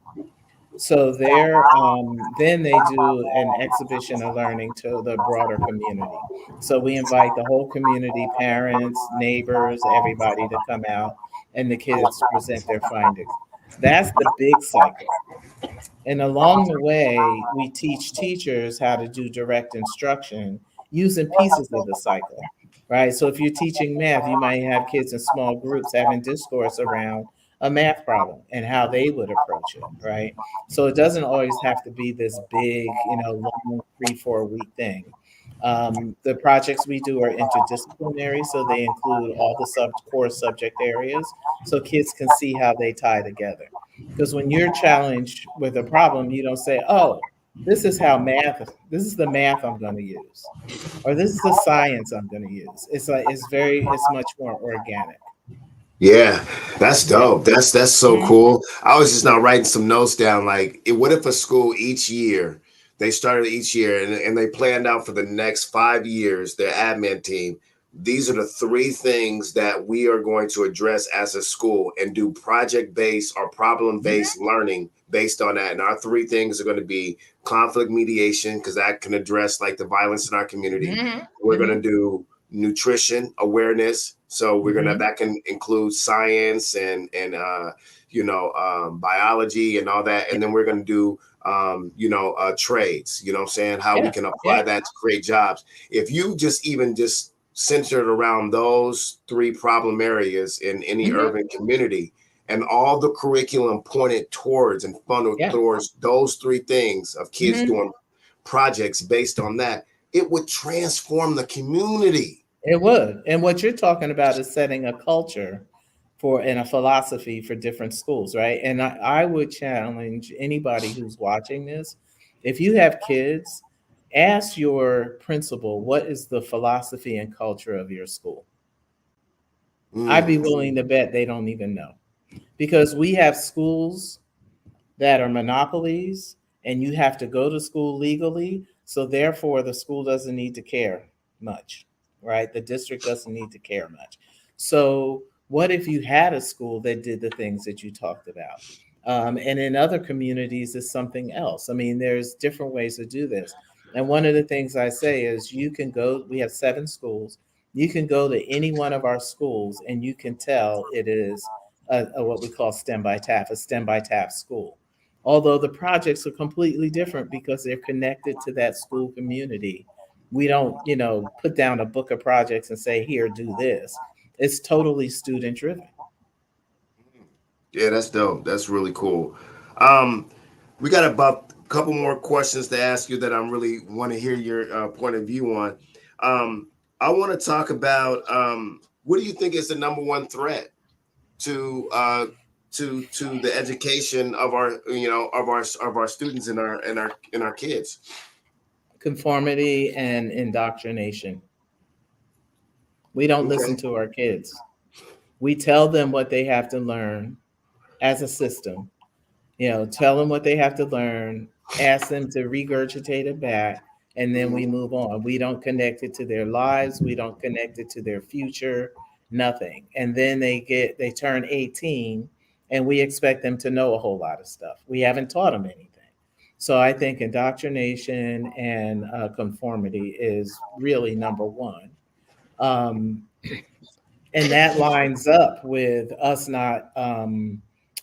So then they do an exhibition of learning to the broader community. So we invite the whole community, parents, neighbors, everybody to come out, and the kids present their findings. That's the big cycle. And along the way, we teach teachers how to do direct instruction using pieces of the cycle, right? So if you're teaching math, you might have kids in small groups having discourse around a math problem and how they would approach it, right? So it doesn't always have to be this big, long 3, 4 week thing. The projects we do are interdisciplinary, so they include all the core subject areas, so kids can see how they tie together. Because when you're challenged with a problem, you don't say, "Oh, this is the math I'm going to use," or "This is the science I'm going to use." It's much more organic. Yeah, that's Yeah. dope. That's so Mhm. cool. I was just now writing some notes down. Like, what if a school each year, they started each year, and they planned out for the next 5 years, their admin team. These are the three things that we are going to address as a school, and do project based or problem based learning based on that. And our three things are going to be conflict mediation, because that can address like the violence in our community. Mhm. We're going to Mhm. do nutrition awareness. So we're gonna, Mhm. that can include science and biology and all that. Yeah. And then we're gonna do trades. You know what I'm saying? How we Yeah. can apply Yeah. that to create jobs. If you just centered around those three problem areas in any Mhm. urban community, and all the curriculum pointed towards and funneled Yeah. towards those three things of kids Mhm. doing projects based on that, it would transform the community. It would. And what you're talking about is setting a culture for and a philosophy for different schools, right? And I would challenge anybody who's watching this. If you have kids, ask your principal, what is the philosophy and culture of your school? I'd be Mm. willing to bet they don't even know. Because we have schools that are monopolies, and you have to go to school legally. So therefore, the school doesn't need to care much, right? The district doesn't need to care much. So what if you had a school that did the things that you talked about? And in other communities, it's something else. I mean, there's different ways to do this. And one of the things I say is you can go, we have 7 schools. You can go to any one of our schools and you can tell it is what we call STEM by TAF, a STEM by TAF school. Although the projects are completely different because they're connected to that school community. We don't, put down a book of projects and say, here, do this. It's totally student driven. Yeah, that's dope. That's really cool. Um, we got about a couple more questions to ask you that I really want to hear your point of view on. I want to talk about, what do you think is the number one threat to to the education of our, of our students and our kids? conformity and indoctrination. We don't Okay. listen to our kids. We tell them what they have to learn as a system. Tell them what they have to learn, ask them to regurgitate it back, and then we move on. We don't connect it to their lives. We don't connect it to their future, nothing. And then they turn 18 and we expect them to know a whole lot of stuff. We haven't taught them anything. So I think indoctrination and conformity is really number one. Um, and that lines up with us not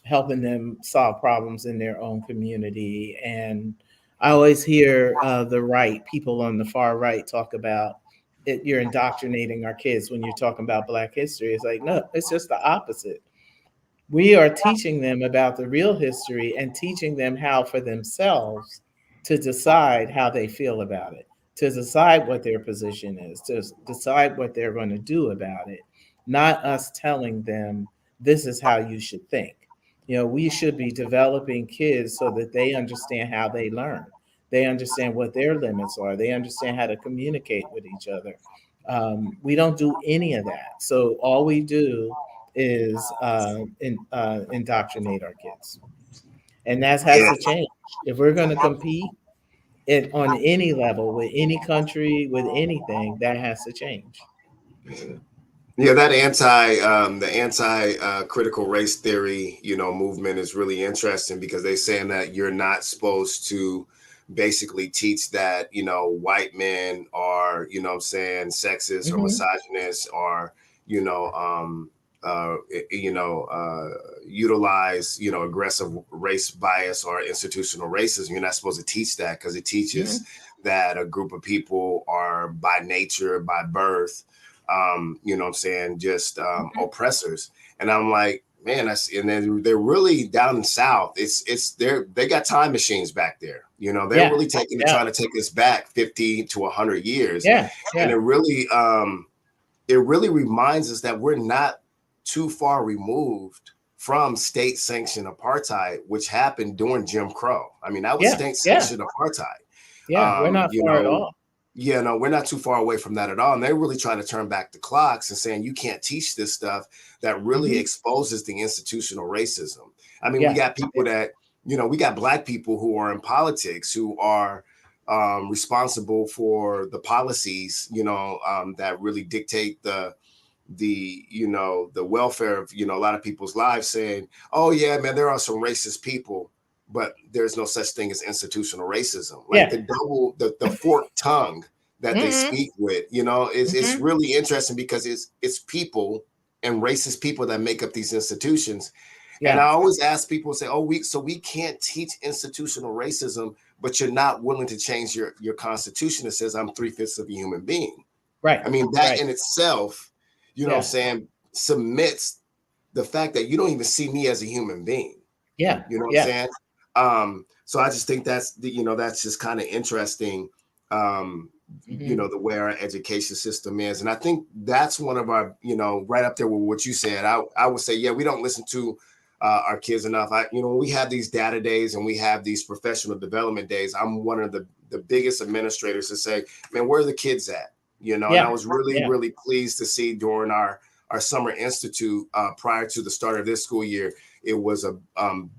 helping them solve problems in their own community. And I always hear the right people on the far right talk about it, you're indoctrinating our kids when you're talking about Black history. It's like, no, it's just the opposite. We are teaching them about the real history and teaching them how for themselves to decide how they feel about it, to decide what their position is, to decide what they're going to do about it, not us telling them this is how you should think. We should be developing kids so that they understand how they learn. They understand what their limits are. They understand how to communicate with each other. We don't do any of that. So all we do is indoctrinate our kids, and that has Yeah. to change if we're going to compete on any level with any country with anything. That has to change. Yeah, that the anti critical race theory, movement is really interesting because they're saying that you're not supposed to basically teach that, white men are, what I'm saying, sexist or Hmm. misogynist or, you know, um, uh, you know, uh, utilize, aggressive race bias or institutional racism. You're not supposed to teach that because it teaches Hmm. that a group of people are by nature, by birth, what I'm saying, just Hmm. oppressors. And I'm like, man, and then they're really down in South. They got time machines back there. They're Yeah, really yeah, trying to take us back 50 to 100 years. yeah, And yeah, it really reminds us that we're not too far removed from state sanctioned apartheid, which happened during Jim Crow. I mean, that was yeah, state yeah, sanctioned apartheid. yeah. We're not You far at know, all. yeah, no, we're not too far away from that at all. And they're really trying to turn back the clocks and saying you can't teach this stuff that really Hmm. exposes the institutional racism. I mean, we Yeah, got people that, we got Black people who are in politics who are responsible for the policies, that really dictate the welfare of, a lot of people's lives, saying, oh, yeah, man, there are some racist people, but there's no such thing as institutional racism. Like yeah. the forked tongue that they Hmm. speak with, it's Hmm. really interesting because it's people and racist people that make up these institutions. And I Yeah. always ask people, say, oh, we can't teach institutional racism, but you're not willing to change your constitution that says I'm 3/5 of a human being. Right. I mean, that Right. in itself, what I'm Yeah. saying, submits the fact that you don't even see me as a human being. Yeah. You know what I'm Yeah. saying? So I just think that's just kind of interesting, Hmm. the way our education system is. And I think that's one of our, right up there with what you said. I would say, yeah, we don't listen to our kids enough. When we have these data days and we have these professional development days, I'm one of the biggest administrators to say, man, where are the kids at? And I Yeah. was really, Yeah. really pleased to see during our summer institute prior to the start of this school year, it was a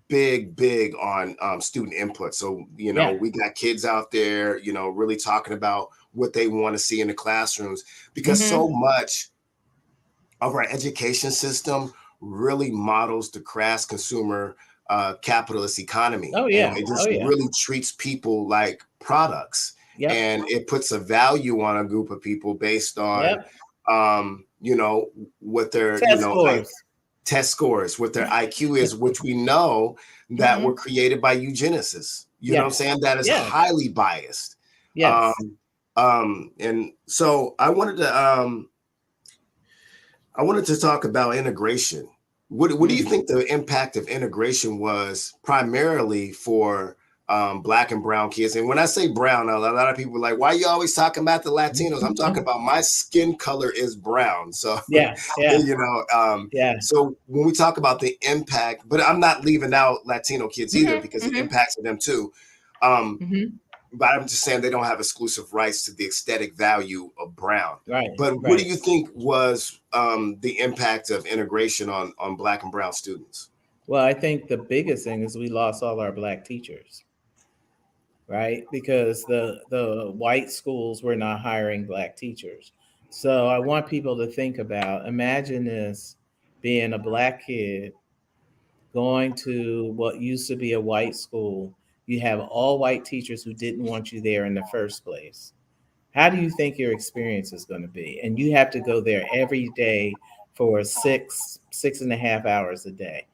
big on student input. So, Yeah. we got kids out there, really talking about what they want to see in the classrooms, because so Hmm. much of our education system really models the crass consumer capitalist economy. Oh And yeah. it Oh just yeah. really treats people like products. Yep. And it puts a value on a group of people based on, Yep. what their, Test scores. test scores, what their IQ is, which we know that were Hmm. created by eugenicists. You know what I'm Yes. saying? That is Yes. highly biased. Um, Yes. and so I wanted to talk about integration. What do you Mm. think the impact of integration was primarily for Black and brown kids? And when I say brown, a lot of people are like, why are you always talking about the Latinos? I'm talking about my skin color is brown. So, Yeah. Yeah. you know, um, Yeah. so when we talk about the impact, but I'm not leaving out Latino kids either Hmm. because it Hmm. impacts them too. Um, Hmm. but I'm just saying they don't have exclusive rights to the aesthetic value of brown. Right, But what do right. you think was the impact of integration on Black and brown students? Well, I think the biggest thing is we lost all our Black teachers, right? Because the white schools were not hiring Black teachers. So I want people to think about, imagine this, being a Black kid going to what used to be a white school. You have all white teachers who didn't want you there in the first place. How do you think your experience is going to be? And you have to go there every day for 6.5 hours a day.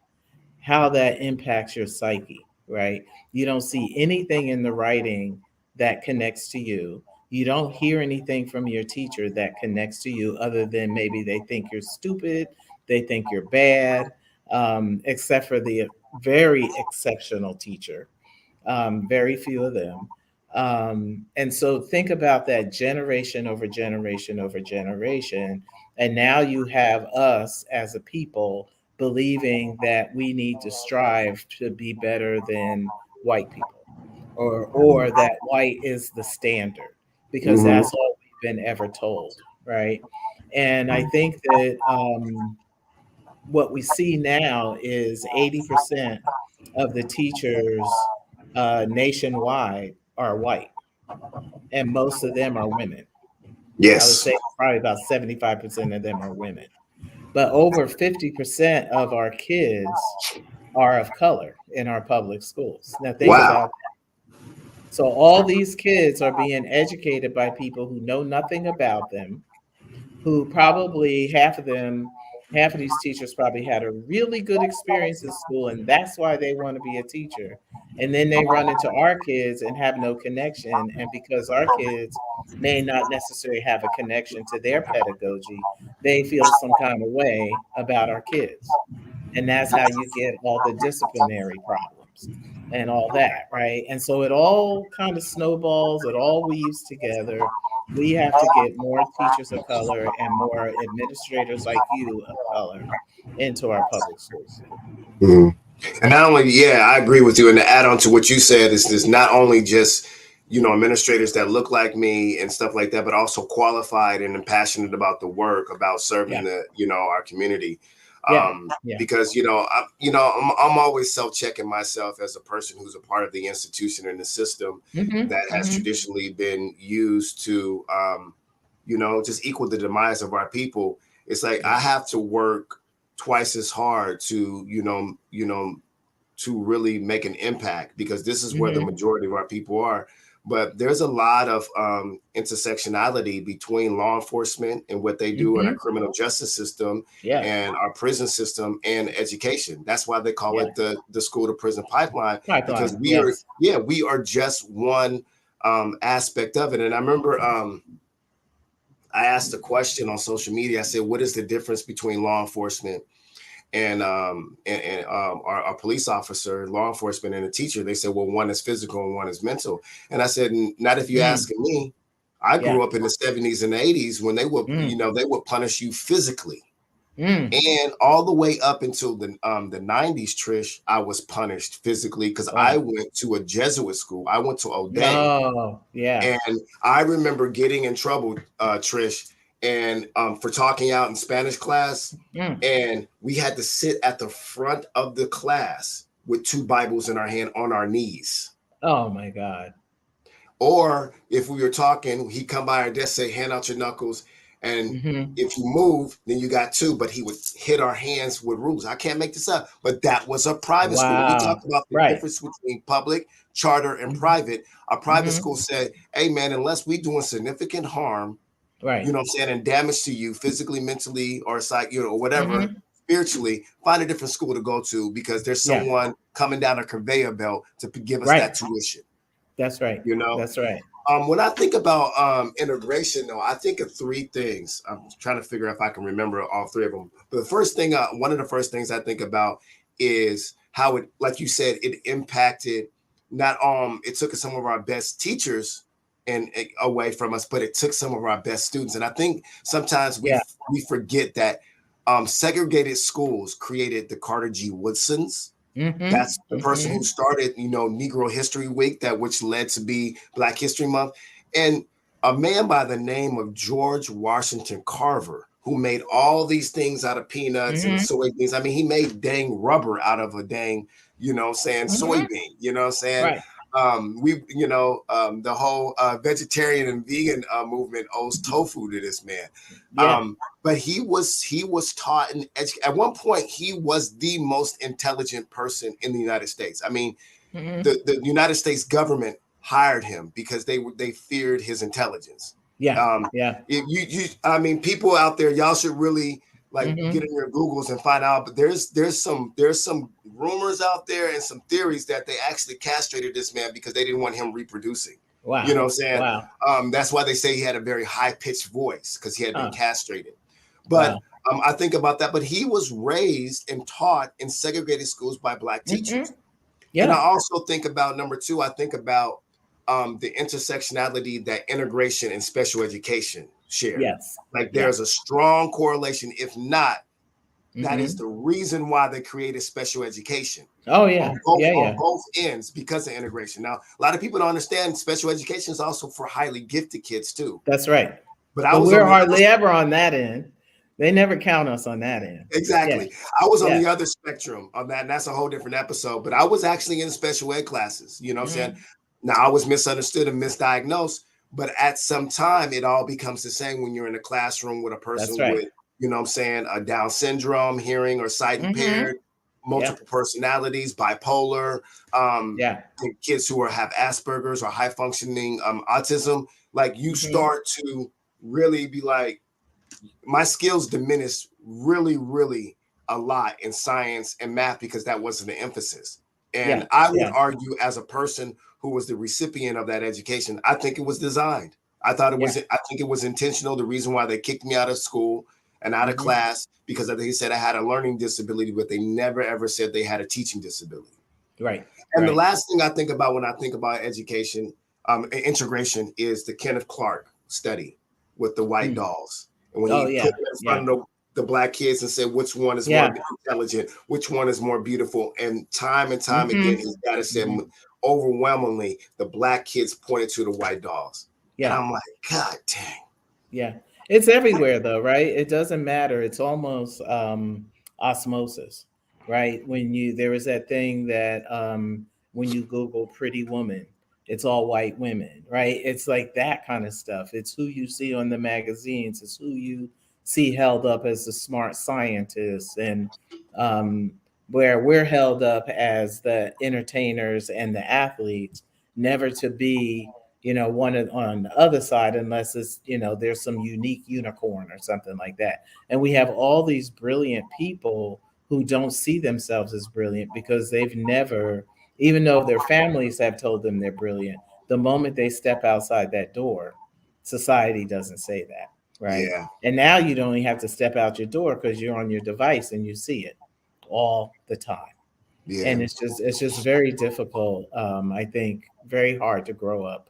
How that impacts your psyche, right? You don't see anything in the writing that connects to you. You don't hear anything from your teacher that connects to you other than maybe they think you're stupid, they think you're bad, except for the very exceptional teacher, very few of them. And so think about that generation over generation over generation. And now you have us as a people believing that we need to strive to be better than white people, or that white is the standard, because Mm-hmm. that's all we've been ever told, right? And I think that what we see now is 80% of the teachers nationwide are white, and most of them are women. I would Yes. say probably about 75% of them are women. But over 50% of our kids are of color in our public schools. Now, think Wow. about that. So, all these kids are being educated by people who know nothing about them, who probably half of these teachers probably had a really good experience in school, and that's why they want to be a teacher. And then they run into our kids and have no connection. And because our kids may not necessarily have a connection to their pedagogy, they feel some kind of way about our kids. And that's how you get all the disciplinary problems and all that, right? And so it all kind of snowballs, it all weaves together. We have to get more teachers of color and more administrators like you of color into our public schools. Mhm. And not only, yeah, I agree with you. And to add on to what you said, is not only just administrators that look like me and stuff like that, but also qualified and passionate about the work, about serving Yeah, the our community. yeah, yeah. Because I'm always self checking myself as a person who's a part of the institution and the system Hmm, that has hmm. traditionally been used to just equal the demise of our people. It's like I Yeah. have to work twice as hard to to really make an impact, because this is where the Hmm, majority of our people are. But there's a lot of intersectionality between law enforcement and what they do in our hmm. criminal justice system Yeah, and our prison system and education. That's why they call yeah. it the school to prison pipeline, because Pipeline. Yes. we are just one aspect of it. And I remember I asked a question on social media. I said, what is the difference between law enforcement and our police officer, law enforcement, and a teacher? They said, well, one is physical and one is mental. And I said, not if you Mm, asking me. I yeah. grew up in the 70s and 80s when they would, Mm, they would punish you physically. mm. And all the way up until the 90s, Trish, I was punished physically because I Wow. went to a Jesuit school. I went to O'Day. No. Yeah. And I remember getting in trouble, Trish, and for talking out in Spanish class. Mm. And we had to sit at the front of the class with two Bibles in our hand on our knees. Oh my God. Or if we were talking, he'd come by our desk, say, hand out your knuckles. And Hmm. if you move, then you got two. But he would hit our hands with rules. I can't make this up. But that was a private school. When we talk Wow. about the Right. difference between public, charter, and private, a private Hmm. school said, hey, man, unless we doing significant harm, Right. I'm saying, and damage to you physically, mentally, or or whatever, Hmm. spiritually, find a different school to go to, because there's Yeah. someone coming down a conveyor belt to give us that Right. tuition. That's right. You know, That's right. when I think about integration, though, I think of three things. I'm trying to figure out if I can remember all three of them. But the first thing, one of the first things I think about is how it, like you said, it impacted not it took some of our best teachers and away from us, but it took some of our best students. And I think sometimes Yeah. we forget that segregated schools created the Carter G. Woodsons. Mm-hmm. That's the person who Mm-hmm. started, Negro History Week, that which led to be Black History Month. And a man by the name of George Washington Carver, who made all these things out of peanuts and Mm-hmm. soybeans. I mean, he made dang rubber out of a dang, saying Mm-hmm. soybean, saying Right. the whole vegetarian and vegan movement owes tofu to this man. Yeah. Um, but he was taught at one point he was the most intelligent person in the United States. I mean, Mm-hmm. the United States government hired him because they feared his intelligence. Yeah. Um, Yeah. I mean, people out there, y'all should really like get Mm-hmm. in your Googles and find out. But there's some rumors out there and some theories that they actually castrated this man because they didn't want him reproducing. You Wow. know what I'm saying? Wow. That's why they say he had a very high pitched voice because he had been Huh. castrated. But Wow. I think about that. But he was raised and taught in segregated schools by Black Mm-hmm. teachers. And I Yeah. also think about number two, I think about the intersectionality that integration and special education share. Yes. Like Yeah. there's a strong correlation. If not, that is Mm-hmm. the reason why they created special education Oh on yeah. both Yeah. on Yeah. both ends because of integration. Now, a lot of people don't understand special education is also for highly gifted kids too. That's right. But I But was we're on the other hardly ever on that end. They never count us on that end. Yeah. exactly. I was on Yeah. the other spectrum on that, and that's a whole different episode. But I was actually in special ed classes. You know what I'm saying? Mm-hmm. Now I was misunderstood and misdiagnosed, but at some time it all becomes the same when you're in a classroom with a That's person right. with, what I'm saying, a Down syndrome, hearing or sight Mm-hmm. impaired, Yeah. multiple personalities, bipolar, Yeah. the kids who have Asperger's or high functioning autism. Like you Mm-hmm. start to really be like, my skills diminished really, really a lot in science and math because that wasn't the emphasis. And Yeah. I would Yeah. argue, as a person who was the recipient of that education, I think it was designed. Yeah. I think it was intentional. The reason why they kicked me out of school and out of Mm-hmm. class because they said I had a learning disability, but they never ever said they had a teaching disability. Right. And the Right. last thing I think about when I think about education, integration, is the Kenneth Clark study with the white Mm. dolls. And when Oh he put yeah. them in Yeah. front of the black kids and said, which one is more Yeah. intelligent, which one is more beautiful. And time again, Mm-hmm. he's got to say Mm-hmm. overwhelmingly, the black kids pointed to the white dolls. And Yeah. I'm like, God dang. Yeah. It's everywhere though, right? It doesn't matter. It's almost osmosis, right? When you there is that thing that when you Google pretty woman, it's all white women, right? It's like that kind of stuff. It's who you see on the magazines, it's who you see held up as the smart scientists, and um where we're held up as the entertainers and the athletes, never to be, one on the other side, unless it's, there's some unique unicorn or something like that. And we have all these brilliant people who don't see themselves as brilliant because they've never, even though their families have told them they're brilliant, the moment they step outside that door, society doesn't say that, right? Yeah, And now you don't even have to step out your door because you're on your device and you see it all the time. yeah, And it's just very difficult. I think very hard to grow up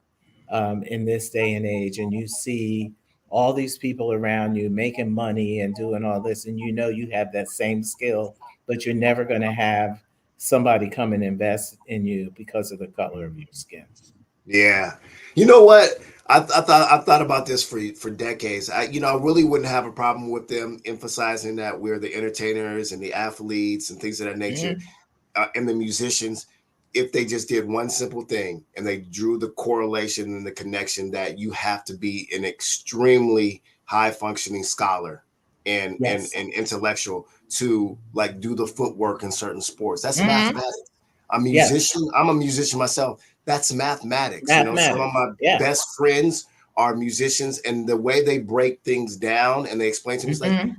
in this day and age, and you see all these people around you making money and doing all this, and you have that same skill, but you're never going to have somebody come and invest in you because of the color of your skin. yeah. You know what? I thought about this for decades. I really wouldn't have a problem with them emphasizing that we're the entertainers and the athletes and things of that nature, Hmm. and the musicians, if they just did one simple thing and they drew the correlation and the connection that you have to be an extremely high functioning scholar and Yes. intellectual to like do the footwork in certain sports. That's Hmm. mathematics. Yes. I'm a musician myself. That's mathematics. Some of Mathematics. my Yeah. best friends are musicians, and the way they break things down and they explain to me, it's like, Hmm.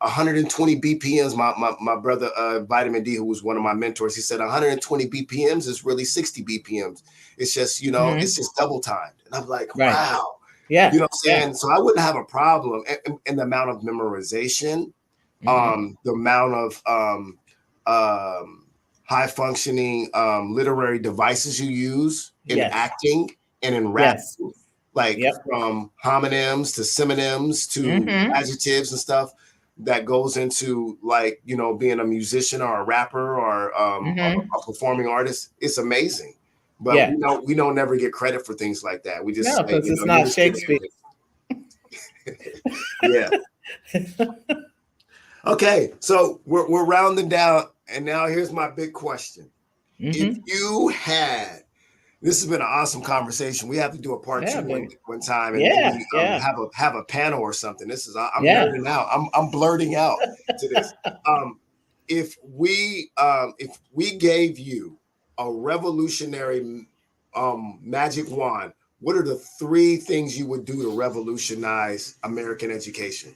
120 BPMs. My brother, Vitamin D, who was one of my mentors, he said 120 BPMs is really 60 BPMs. It's just, it's Hmm. just double timed. And I'm like, Right. wow. You Yeah. know what I'm Yeah. saying? So I wouldn't have a problem in the amount of memorization, Hmm. the amount of um, high functioning literary devices you use in Yes. acting and in rap, Yes. like Yep. from homonyms to synonyms to Hmm. adjectives and stuff. that goes into like, you know, being a musician or a rapper or Hmm. a performing artist. It's amazing. But Yeah. we don't never get credit for things like that. We just No, say, because you know, it's you're not just getting Shakespeare. yeah. Okay, so we're rounding down, and now here's my big question. If Hmm. you had, this has been an awesome conversation. We have to do a part Yeah, two but one time, and yeah, maybe yeah, have a panel or something. This is I'm yeah. nerding out. I'm blurting out to this. Um, if we gave you a revolutionary magic wand, what are the three things you would do to revolutionize American education?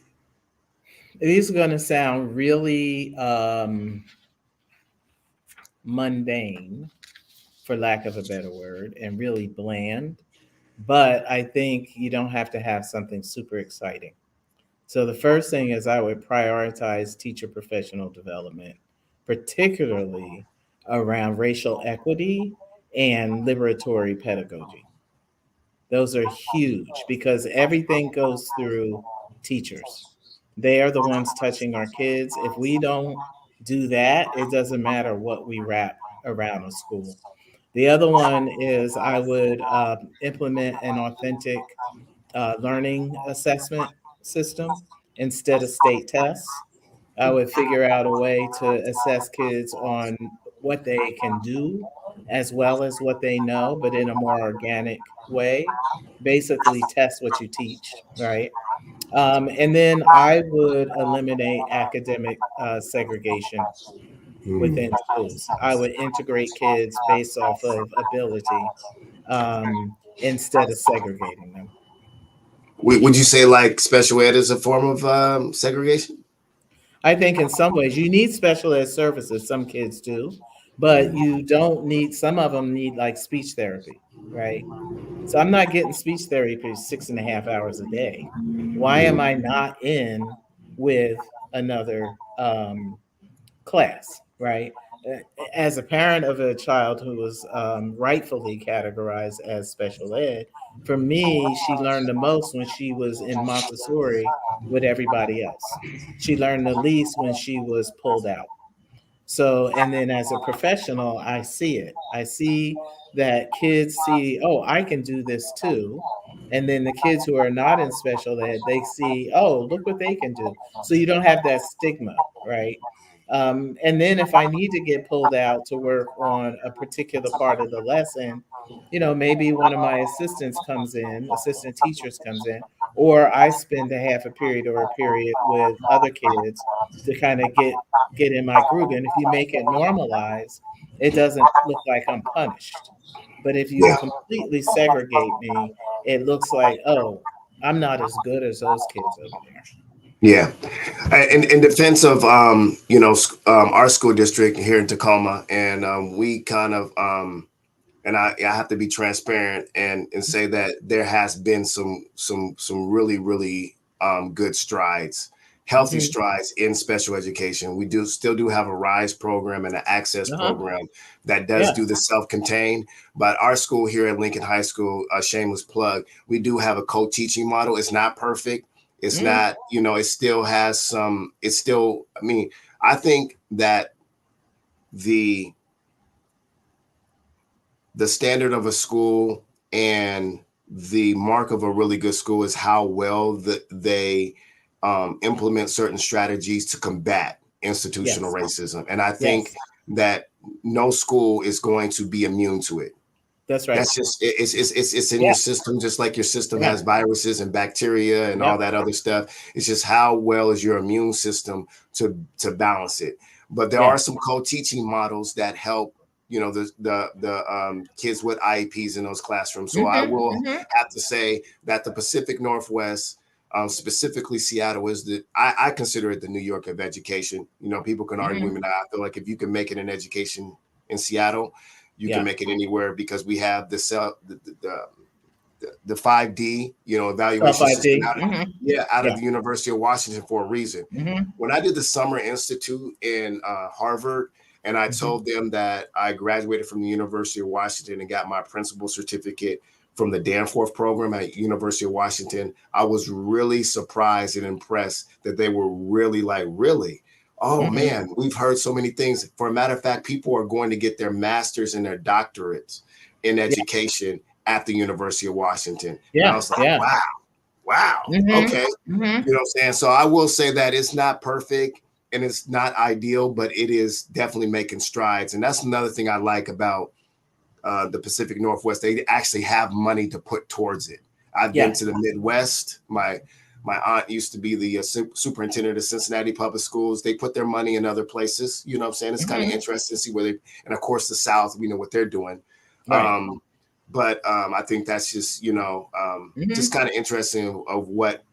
These are going to sound really mundane, for lack of a better word, and really bland. But I think you don't have to have something super exciting. So the first thing is I would prioritize teacher professional development, particularly around racial equity and liberatory pedagogy. Those are huge because everything goes through teachers. They are the ones touching our kids. If we don't do that, it doesn't matter what we wrap around a school. The other one is I would implement an authentic learning assessment system instead of state tests. I would figure out a way to assess kids on what they can do as well as what they know, but in a more organic way. Basically, test what you teach, right? And then I would eliminate academic segregation Hmm. within schools. I would integrate kids based off of ability instead of segregating them. Would you say like special ed is a form of segregation? I think in some ways you need special ed services, some kids do, but you don't need, some of them need like speech therapy, right? So I'm not getting speech therapy 6.5 hours a day. Why am I not in with another class, right? As a parent of a child who was rightfully categorized as special ed, for me, she learned the most when she was in Montessori with everybody else. She learned the least when she was pulled out. So, and then as a professional, I see it. I see that kids see, oh, I can do this too. And then the kids who are not in special ed, they see, oh, look what they can do. So you don't have that stigma, right? And then if I need to get pulled out to work on a particular part of the lesson, maybe one of my assistants comes in, assistant teachers comes in, or I spend a half a period or a period with other kids to kind of get in my groove. And if you make it normalized, it doesn't look like I'm punished. But if you Yeah. completely segregate me, it looks like, oh, I'm not as good as those kids over there. Yeah. In defense of our school district here in Tacoma, and we kind of and I have to be transparent and say that there has been some really really good strides, healthy Hmm. strides in special education. We do still do have a RISE program and an access Uh-huh. program that does Yeah. do the self-contained. But our school here at Lincoln High School, a shameless plug, we do have a co-teaching model. It's not perfect. It's Mm. not, it still has some, it's still, I mean, I think that the the standard of a school and the mark of a really good school is how well they implement certain strategies to combat institutional Yes. racism. And I think Yes. that no school is going to be immune to it. That's right. That's just it's in your Yeah. system, just like your system Yeah. has viruses and bacteria and all Yep. that other stuff. It's just how well is your immune system to balance it. But there are Yeah. some co-teaching models that help, the kids with IEPs in those classrooms. So I Hmm. will Hmm. have to say that the Pacific Northwest, specifically Seattle, is I consider it the New York of education. People can argue with Hmm. me. I feel like if you can make it in education in Seattle, you can Yeah. make it anywhere because we have the 5D, Self evaluation system ID. Hmm. out of Yeah. the University of Washington for a reason. Hmm. When I did the Summer Institute in Harvard, and I Hmm. told them that I graduated from the University of Washington and got my principal certificate from the Danforth program at University of Washington, I was really surprised and impressed that they were really like, really? Oh man, we've heard so many things. For a matter of fact, people are going to get their masters and their doctorates in Yeah. education at the University of Washington. And I Yeah. was like, Yeah. wow, okay. You know what I'm saying? So I will say that it's not perfect and it's not ideal, but it is definitely making strides. And that's another thing I like about the Pacific Northwest. They actually have money to put towards it. I've been to the Midwest. My aunt used to be the superintendent of Cincinnati Public Schools. They put their money in other places. You know what I'm saying? It's kind of interesting to see where they, and of course the South, we know what they're doing. Right. But I think that's just, just kind of interesting of what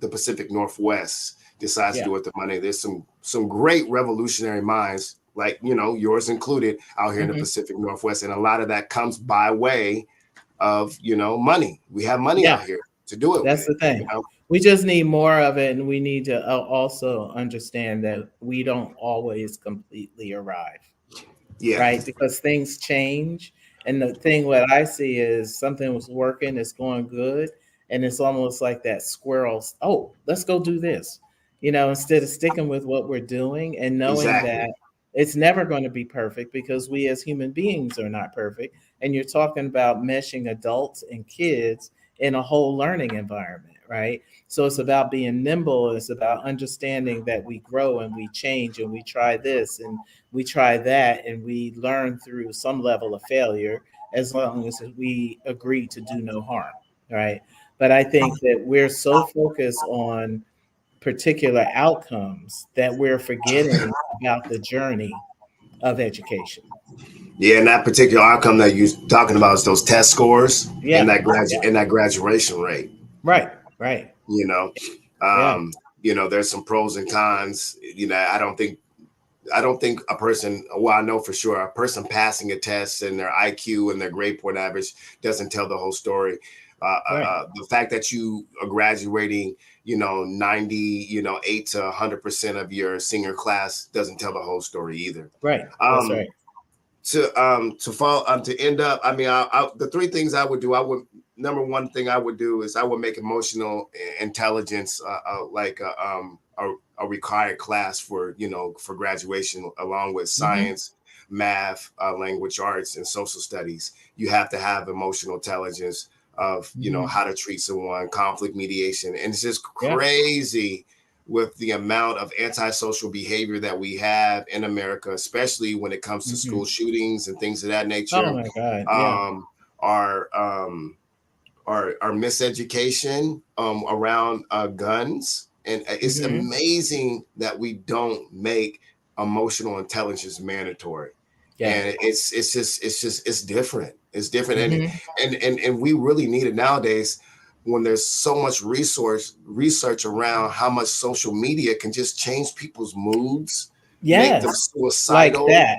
the Pacific Northwest decides to do with the money. There's some great revolutionary minds, like, yours included, out here in the Pacific Northwest. And a lot of that comes by way of, money. We have money out here to do it. That's the thing. We just need more of it. And we need to also understand that we don't always completely arrive. Yeah. Right. Because things change. And the thing what I see is something was working, it's going good. And it's almost like that squirrel. Oh, let's go do this. Instead of sticking with what we're doing and knowing that it's never going to be perfect because we as human beings are not perfect. And you're talking about meshing adults and kids in a whole learning environment, right? So it's about being nimble. It's about understanding that we grow and we change and we try this and we try that and we learn through some level of failure as long as we agree to do no harm, right? But I think that we're so focused on particular outcomes that we're forgetting about the journey of education. Yeah, and that particular outcome that you're talking about is those test scores and that graduation rate. Right. You know, there's some pros and cons. I don't think a person, well, I know for sure a person passing a test and their IQ and their grade point average doesn't tell the whole story. The fact that you are graduating, 90, 8 to 100% of your senior class doesn't tell the whole story either. Right. That's right. To end up, I mean, the three things I would do, number one thing I would do is I would make emotional intelligence like a required class for graduation, along with science, math, language arts, and social studies. You have to have emotional intelligence of how to treat someone, conflict mediation, and it's just crazy with the amount of antisocial behavior that we have in America, especially when it comes to school shootings and things of that nature. Oh my God! Our miseducation around guns, and it's amazing that we don't make emotional intelligence mandatory. And it's different. It's different, and we really need it nowadays when there's so much research around how much social media can just change people's moods, make them suicidal, like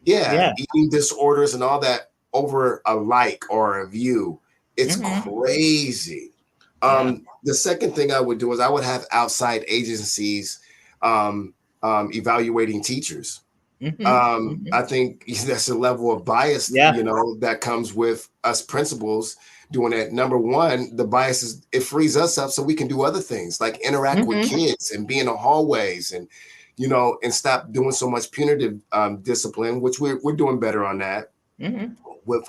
that. Eating disorders and all that over a like or a view. It's crazy. The second thing I would do is I would have outside agencies evaluating teachers. I think that's a level of bias, that comes with us principals doing that. Number one, the bias is it frees us up so we can do other things like interact with kids and be in the hallways and stop doing so much punitive discipline, which we're doing better on that with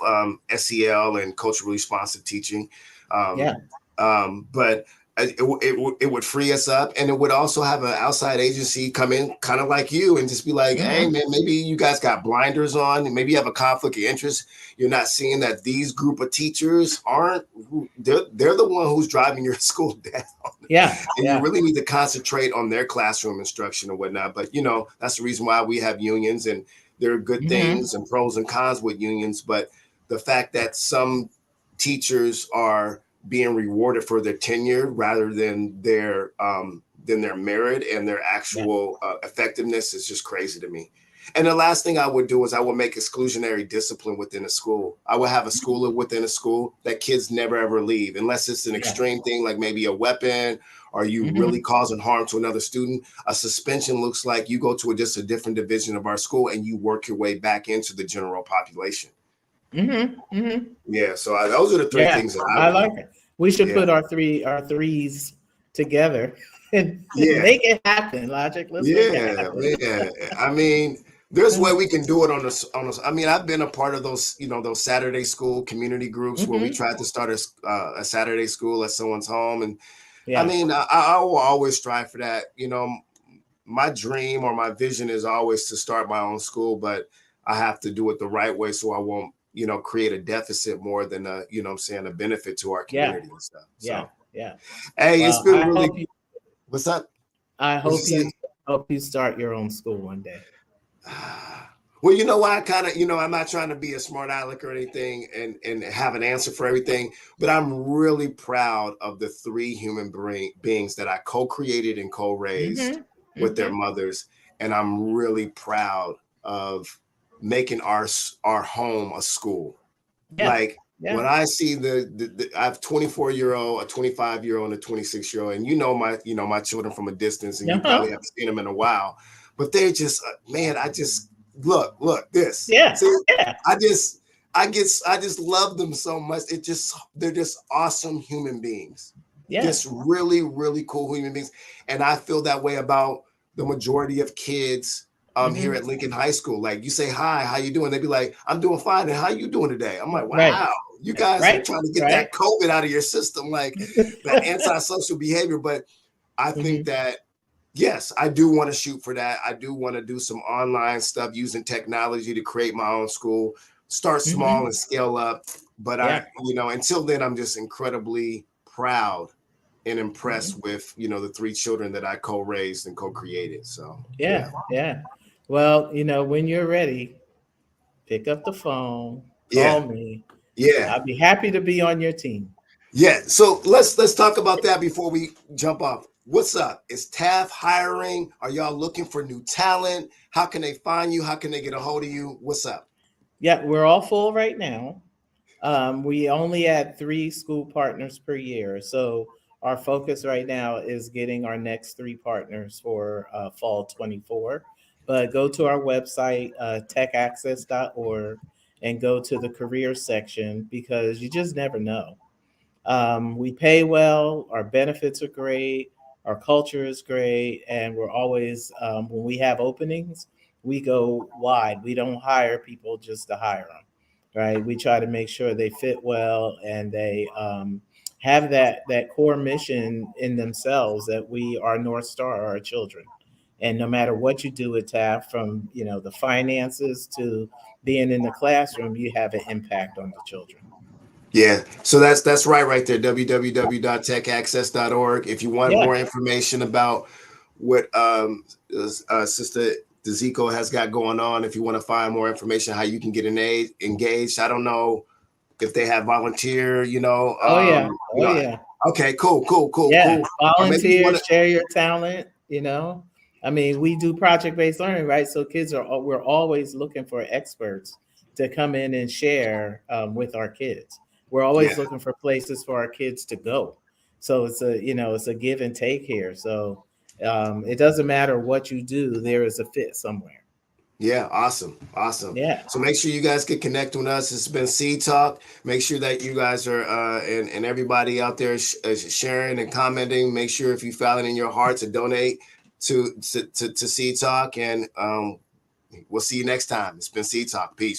SEL and culturally responsive teaching. But it would free us up, and it would also have an outside agency come in kind of like you and just be like, hey man, maybe you guys got blinders on and maybe you have a conflict of interest. You're not seeing that these group of teachers they're the one who's driving your school down. You really need to concentrate on their classroom instruction and whatnot. But that's the reason why we have unions, and there are good things and pros and cons with unions. But the fact that some teachers are being rewarded for their tenure rather than their merit and their actual effectiveness is just crazy to me. And the last thing I would do is I would make exclusionary discipline within a school. I would have a school within a school that kids never ever leave unless it's an extreme thing like maybe a weapon or you really causing harm to another student. A suspension looks like you go to just a different division of our school and you work your way back into the general population. Yeah, so those are the three Yeah, things that I I would like do. it. We should Yeah, put our threes together and yeah, make it happen. Logic, let's make it yeah, happen. man. I mean, there's way we can do it on this. I mean, I've been a part of those, those Saturday school community groups where we Hmm. tried to start a Saturday school at someone's home, and I Yeah, mean, I will always strive for that. My dream or my vision is always to start my own school, but I have to do it the right way so I won't, create a deficit more than what I'm saying, a benefit to our yeah, community and stuff. yeah, So, yeah. hey, it's Well, been really. What's up? I What'd you hope say? you hope you start your own school one day. Well, you know why I kind of, I'm not trying to be a smart aleck or anything and have an answer for everything, but I'm really proud of the three human beings that I co-created and co-raised Hmm. with their Hmm. mothers, and I'm really proud of making our home a school. Yeah, Like yeah. when I see I have 24-year-old, a 25-year-old, and a 26-year-old, and my children from a distance, and you probably Uh-huh. haven't seen them in a while, but they're just man, I just look this. Yeah, See, yeah, I just I just love them so much. They're just awesome human beings. yeah. Just really, really cool human beings. And I feel that way about the majority of kids here Hmm. at Lincoln High School. Like you say, hi, how you doing? They'd be like, I'm doing fine. And how you doing today? I'm like, Right, wow, you guys are right, trying to get right. that COVID out of your system, like that antisocial behavior. But I think Hmm. that yes, I do want to shoot for that. I do want to do some online stuff using technology to create my own school, start small Hmm. and scale up. But Yeah. until then, I'm just incredibly proud and Hmm. impressed with, the three children that I co-raised and co-created. So yeah. Yeah, yeah. Well, when you're ready, pick up the phone, Yeah. call me. Yeah. I'll be happy to be on your team. Yeah. So let's talk about that before we jump off. What's up? Is TAF hiring? Are y'all looking for new talent? How can they find you? How can they get a hold of you? What's up? Yeah, we're all full right now. We only add 3 school partners per year. So our focus right now is getting our next 3 partners for fall 24. But go to our website, techaccess.org, and go to the career section because you just never know. We pay well, our benefits are great, our culture is great, and we're always, when we have openings, we go wide. We don't hire people just to hire them, right? We try to make sure they fit well and they have that core mission in themselves that we our North Star are our children. And no matter what you do at TAF, from the finances to being in the classroom, you have an impact on the children. Yeah, so that's right there. www.techaccess.org. If you want Yeah. more information about what Sister Dziko has got going on, if you want to find more information how you can get engaged, I don't know if they have volunteer. Oh yeah. Oh yeah. Okay, cool. Yeah. Maybe you Volunteer, want to. share your talent. I mean, we do project-based learning, right? So we're always looking for experts to come in and share with our kids. We're Yeah, always looking for places for our kids to go. So it's a give and take here. So it doesn't matter what you do, there is a fit somewhere. yeah, awesome. Yeah. So make sure you guys get connect with us. It's been Seed Talk. Make sure that you guys are and everybody out there is sharing and commenting. Make sure if you feel it in your heart to donate to Seed Talk, and we'll see you next time. It's been Seed Talk. Peace.